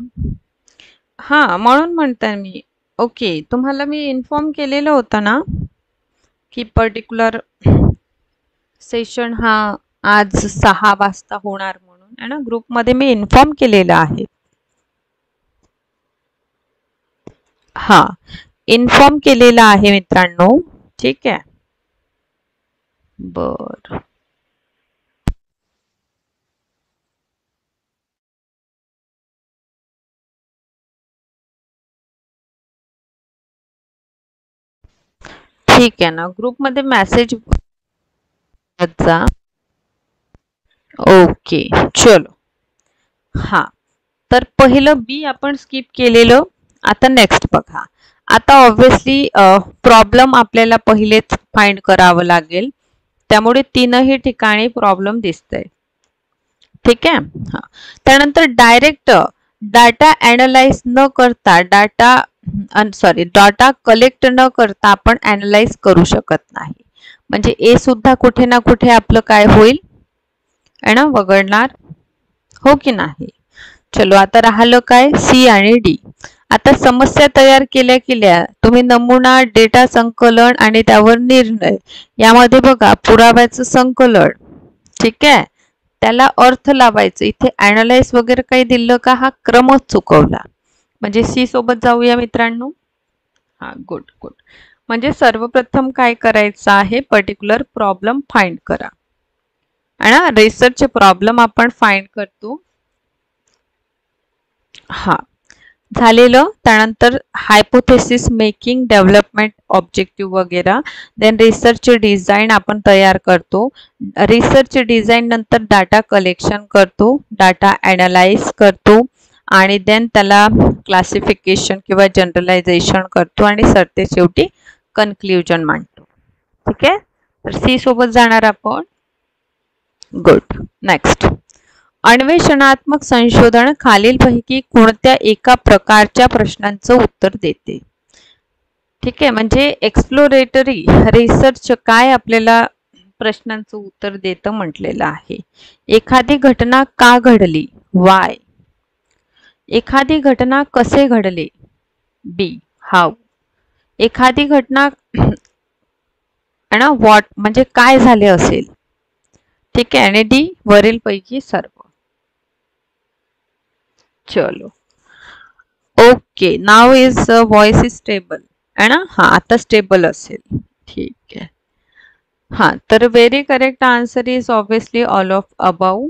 हां, म्हणून म्हणते मी. ओके, तुम्हाला मी इन्फॉर्म केलेलं होतं ना की पर्टिक्युलर सेशन हा आज 6 वाजता होणार म्हणून, है ना. ग्रुपमध्ये मी इन्फॉर्म केलेलं आहे. हा, इन्फॉर्म केलेला आहे मित्रांनो. ठीक आहे. बर, ठीक आहे ना. ग्रुपमध्ये मेसेज जा. ओके, चलो. हा, तर पहिलं बी आपण स्किप केलेलं. आता नेक्स्ट बघा. आता ऑब्विसली प्रॉब्लेम आपल्याला पहिलेच फाइंड करावं लागेल, त्यामुळे तीनही ठिकाणी प्रॉब्लेम दिसतंय. ठीक आहे. हा, त्यानंतर डायरेक्ट डाटा ॲनलाइज न करता, डाटा कलेक्ट न करता आपण ॲनलाइज करू शकत नाही. म्हणजे ए सुद्धा कुठे ना कुठे आपलं काय होईल, है ना, वगळणार, हो की नाही. चलो, आता राहिलं काय? सी आणि डी. आता समस्या तयार केल्या तुम्ही नमुना, डेटा संकलन आणि त्यावर निर्णय, यामध्ये बघा पुराव्याचं संकलन. ठीक आहे. त्याला अर्थ लावायचं. इथे ॲनालाइज वगैरे काही दिलं का, हा क्रमच चुकवला. म्हणजे सी सोबत जाऊया मित्रांनो. हा, गुड गुड. म्हणजे सर्वप्रथम काय करायचं आहे, पर्टिक्युलर प्रॉब्लेम फाइंड करा. है ना, रिसर्चचे प्रॉब्लेम आपण फाइंड करतो. हा झालेलं. त्यानंतर हायपोथेसिस मेकिंग, डेव्हलपमेंट ऑब्जेक्टिव्ह वगैरे. देन रिसर्च डिझाईन आपण तयार करतो. रिसर्च डिझाईन नंतर डाटा कलेक्शन करतो, डाटा ॲनालाइज करतो आणि देन त्याला क्लासिफिकेशन किंवा जनरलायझेशन करतो आणि सरते शेवटी कन्क्ल्युजन मांडतो. ठीक आहे, तर सी सोबत जाणार आपण. गुड. नेक्स्ट, अन्वेषणात्मक संशोधन खालीलपैकी कोणत्या एका प्रकारच्या प्रश्नांचं उत्तर देते. ठीक आहे, म्हणजे एक्सप्लोरेटरी रिसर्च काय आपल्याला प्रश्नांचं उत्तर देतं म्हटलेलं आहे. एखादी घटना का घडली, वाय. एखादी घटना कसे घडले, बी, हाऊ. एखादी घटना व्हॉट म्हणजे काय झाले असेल. ठीक आहे, आणि डी वरील पैकी सर्व. चलो, okay. Now is voice is stable है ना. हा, आता स्टेबल असेल. ठीक आहे. हा, तर very correct answer is obviously all of about.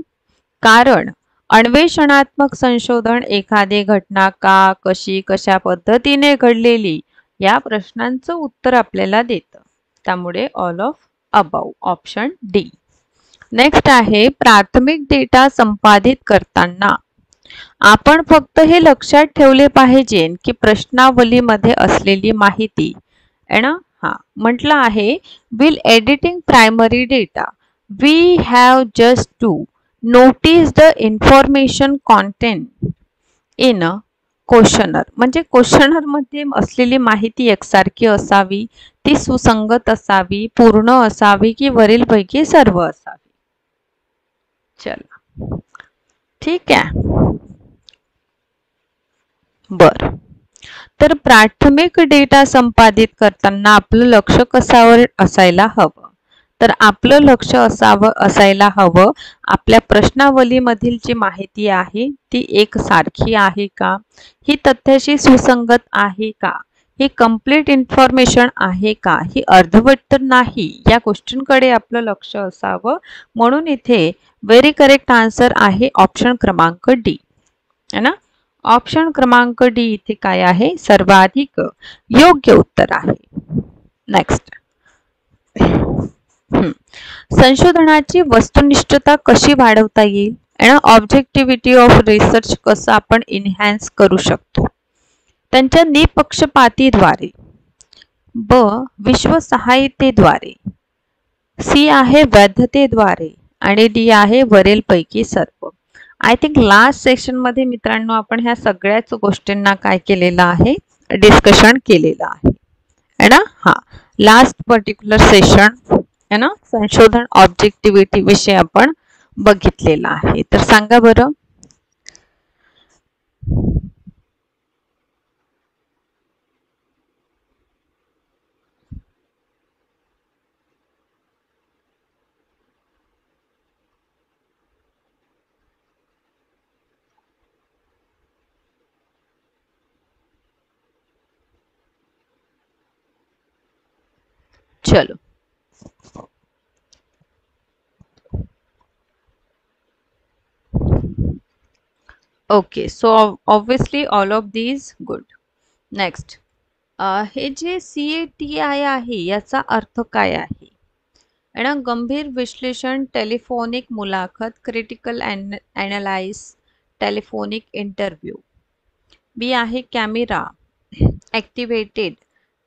कारण अन्वेषणात्मक संशोधन एखादी घटना का, कशी, कशा पद्धतीने घडलेली या प्रश्नांचं उत्तर आपल्याला देतं. त्यामुळे all of about, option D. Next आहे, प्राथमिक डेटा संपादित करताना आपण फक्त हे लक्षात ठेवले पाहिजे की प्रश्नावलीमध्ये असलेली माहिती आहे ना. हा, म्हटलं आहे will editing primary data we have just to notice the information content in a questionnaire. म्हणजे क्वेश्चनर मध्ये असलेली माहिती एकसारखी असावी, ती सुसंगत असावी, पूर्ण असावी की वरीलपैकी सर्व असावी. चला, ठीक आहे. बर, तर प्राथमिक डेटा संपादित करताना आपलं लक्ष कशावर असायला हवं. तर आपलं लक्ष असायला हवं आपल्या प्रश्नावलीमधील जी माहिती आहे ती एकसारखी आहे का, ही तथ्याशी सुसंगत आहे का, ही कंप्लीट इन्फॉर्मेशन आहे का, ही अर्धवट तर नाही, या गोष्टींकडे आपलं लक्ष असावं. म्हणून इथे व्हेरी करेक्ट आन्सर आहे ऑप्शन क्रमांक डी है ना. ऑप्शन क्रमांक डी इथे काय आहे, सर्वाधिक योग्य उत्तर आहे. नेक्स्ट, संशोधनाची वस्तुनिष्ठता कशी वाढवता येईल आणि ऑब्जेक्टिव्हिटी ऑफ रिसर्च कसं आपण इन्हॅन्स करू शकतो. त्यांच्या निपक्षपातीद्वारे, ब विश्वसहाय्यतेद्वारे, सी आहे वैधतेद्वारे आणि डी आहे वरीलपैकी सर्व. आय थिंक लास्ट सेशन मध्ये मित्रांनो आपण ह्या सगळ्याच गोष्टींना काय केलेलं आहे, डिस्कशन केलेलं आहे ना. हा, लास्ट पर्टिक्युलर सेशन है ना, संशोधन ऑब्जेक्टिव्हिटी विषय आपण बघितलेला आहे. तर सांगा बरं. चलो, okay. So obviously all of these good. Next, हे जे CATI आहे याचा अर्थ काय आहे. ना, गंभीर विश्लेषण, टेलिफोनिक मुलाखत, क्रिटिकल ॲनालाइज, टेलिफोनिक इंटरव्ह्यू. बी आहे कॅमेरा ॲक्टिवेटेड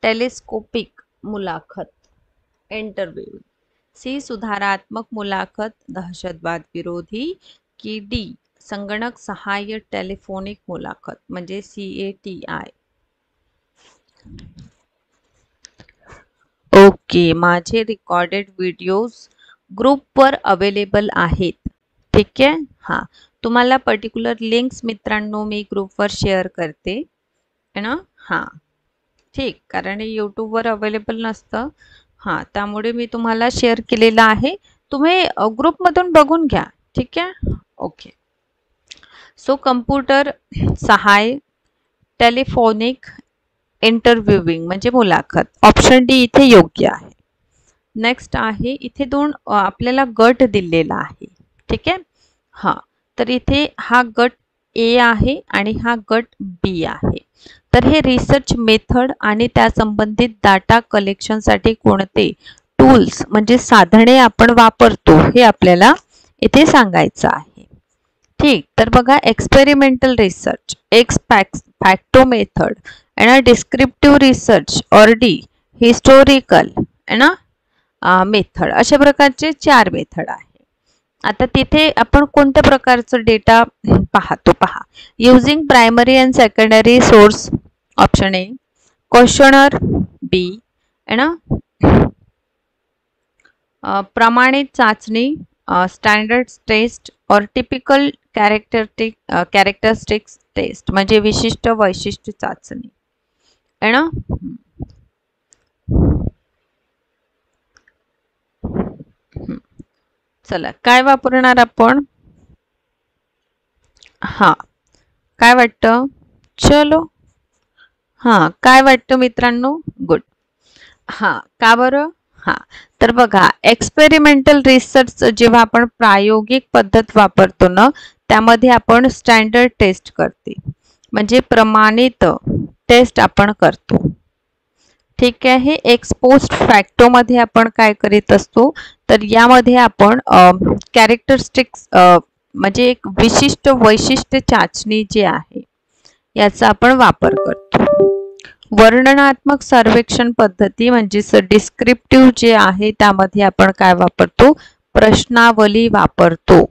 टेलिस्कोपिक मुलाखत, इंटरव्ह्यू. सी सुधारात्मक मुलाखत, दहशतवाद विरोधी, की डी संगणक सहाय्य टेलिफोनिक मुलाखत म्हणजे CATI. ओके, माझे रेकॉर्डेड व्हिडिओज ग्रुपवर अवेलेबल आहेत. ठीक आहे. हां, तुम्हाला पर्टिक्युलर लिंक्स मित्रांनो मी ग्रुपवर शेअर करते है ना. हां, ठीक, कारण हे यूट्यूबवर अवेलेबल नसतं. हां, त्यामुळे मी तुम्हाला शेअर केलेलं आहे. तुम्ही ग्रुपमधून बघून घ्या. ठीक आहे. ओके. सो कम्प्युटर सहाय, टेलिफोनिक इंटरव्ह्यूइंग म्हणजे मुलाखत, ऑप्शन डी इथे योग्य आहे. नेक्स्ट आहे इथे दोन आपल्याला गट दिलेला आहे. ठीक आहे. हां, तर इथे हा गट ए आहे आणि हा गट बी आहे. तर हे रिसर्च मेथड आणि त्या संबंधित डाटा कलेक्शनसाठी कोणते टूल्स म्हणजे साधने आपण वापरतो हे आपल्याला इथे सांगायचं आहे. ठीक, तर बघा experimental research, x facto method and descriptive research और डी हिस्टोरिकल मेथड, अशा प्रकारचे 4 मेथड आहे. आता तिथे आपण कोणत्या प्रकारचं डेटा पाहतो पहा. Using primary and secondary source, option A. Questionnaire, B. प्रमाणित चाचणी, स्टँडर्ड टेस्ट और टिपिकल कॅरेक्टरिस्टिक्स टेस्ट म्हणजे विशिष्ट वैशिष्ट्य चाचणी है ना. चला काय वापरणार आपण. हा काय वाटतं. चलो हा काय वाटतं मित्रांनो. गुड. हा का बरं. हा तर बघा एक्सपेरिमेंटल रिसर्च जेव्हा आपण प्रायोगिक पद्धत वापरतो ना त्यामध्ये आपण स्टँडर्ड टेस्ट करते म्हणजे प्रमाणित टेस्ट आपण करतो. ठीक आहे. एक्सपोस्ट फॅक्टो मध्ये आपण काय करीत असतो तर यामध्ये आपण कॅरेक्टरिस्टिक्स म्हणजे एक विशिष्ट वैशिष्ट्य चाचणी जी आहे याचा आपण वापर करतो. वर्णनात्मक सर्वेक्षण पद्धती म्हणजे डिस्क्रिप्टिव्ह जे आहे त्यामध्ये आपण काय वापरतो प्रश्नावली वापरतो,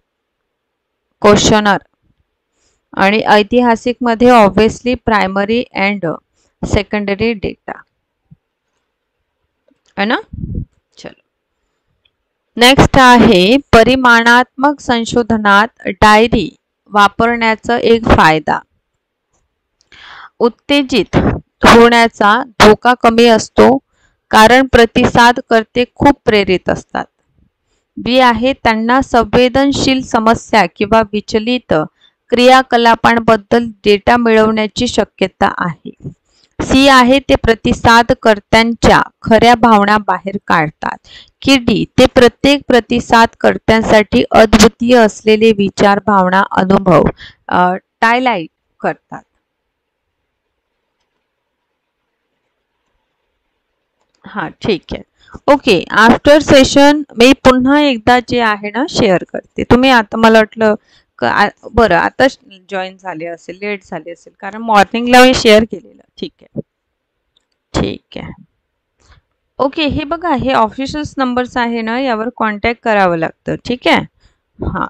क्वेश्चनर. आणि ऐतिहासिक मध्ये obviously primary and secondary data है ना. चलो नेक्स्ट आहे परिमाणात्मक संशोधनात डायरी वापरण्याचा एक फायदा. उत्तेजित होण्याचा धोका कमी असतो कारण प्रतिसादकर्ते खूप प्रेरित असतात. बी आहे त्यांना संवेदनशील समस्या किंवा विचलित क्रियाकलापांबद्दल डेटा मिळवण्याची शक्यता आहे. सी आहे ते प्रतिसादकर्त्यांच्या खऱ्या भावना बाहेर काढतात. की डी ते प्रत्येक प्रतिसादकर्त्यांसाठी अद्वितीय असलेले विचार, भावना, अनुभव टायलाइट करतात. हा ठीक आहे. ओके. आफ्टर सेशन मी पुन्हा एकदा जे आहे ना शेअर करते. तुम्ही आता मला वाटलं बरं आता जॉईन झाले असेल, लेट झाले असेल कारण मॉर्निंगला मी शेअर केलेलं. ठीक आहे. ठीक आहे. ओके. हे बघा हे ऑफिशियल नंबर्स आहे ना यावर कॉन्टॅक्ट करावं लागतं. ठीक आहे. हां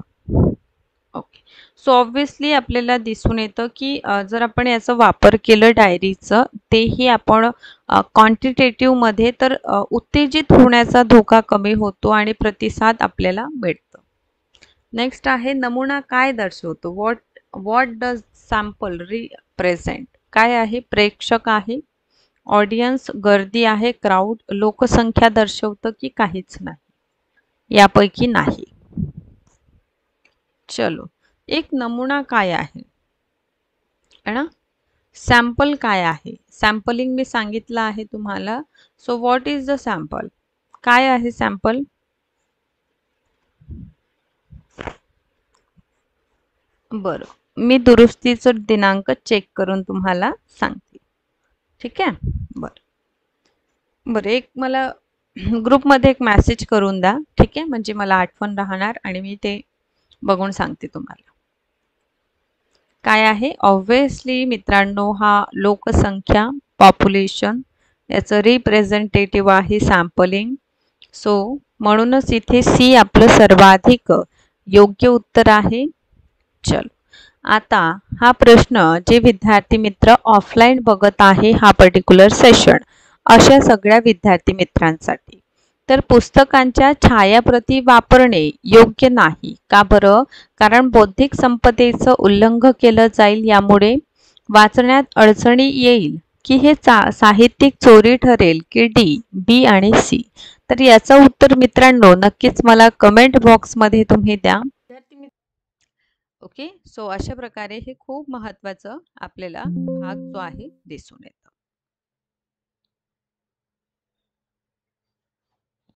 ओके. सो ऑब्विसली आपल्याला दिसून येतं की जर आपण याचा वापर केलं डायरीचं तेही आपण क्वांटिटेटिव्ह मध्ये तर उत्तेजित होण्याचा धोका कमी होतो आणि प्रतिसाद आपल्याला मिळतं. नेक्स्ट आहे नमुना काय दर्शवतो. What does sample represent. काय आहे प्रेक्षक आहे, ऑडियन्स गर्दी आहे, क्राऊड, लोकसंख्या दर्शवतं की काहीच नाही यापैकी नाही. चलो एक नमुना काय आहे ना. सॅम्पल काय आहे. सॅम्पलिंग मी सांगितलं आहे तुम्हाला. So what is the sample. काय आहे सॅम्पल. बरं मी दुरुस्तीचं दिनांक चेक करून तुम्हाला सांगते. ठीक आहे. बरं एक मला ग्रुपमध्ये एक मेसेज करून द्या. ठीक आहे म्हणजे मला आठवण राहणार आणि मी ते बघून सांगते तुम्हाला. काय आहे ऑब्वियसली मित्रांनो हा लोकसंख्या पॉप्युलेशन याचं रिप्रेझेंटेटिव्ह आहे सॅम्पलिंग. सो म्हणूनच इथे सी आपलं सर्वाधिक योग्य उत्तर आहे. चल आता हा प्रश्न जे विद्यार्थी मित्र ऑफलाईन बघत आहे हा पर्टिक्युलर सेशन अशा सगळ्या विद्यार्थी मित्रांसाठी तर पुस्तकांच्या छायाप्रती वापरणे योग्य नाही. का बरं. कारण बौद्धिक संपदेचं उल्लंघन केलं जाईल. यामुळे वाचण्यात अडचणी येईल की हे साहित्यिक चोरी ठरेल की डी, बी आणि सी. तर याचं उत्तर मित्रांनो नक्कीच मला कमेंट बॉक्समध्ये तुम्ही द्या. विद्यार्थी ओके. सो अशा प्रकारे हे खूप महत्त्वाचं आपल्याला भाग जो आहे दिसून येतो.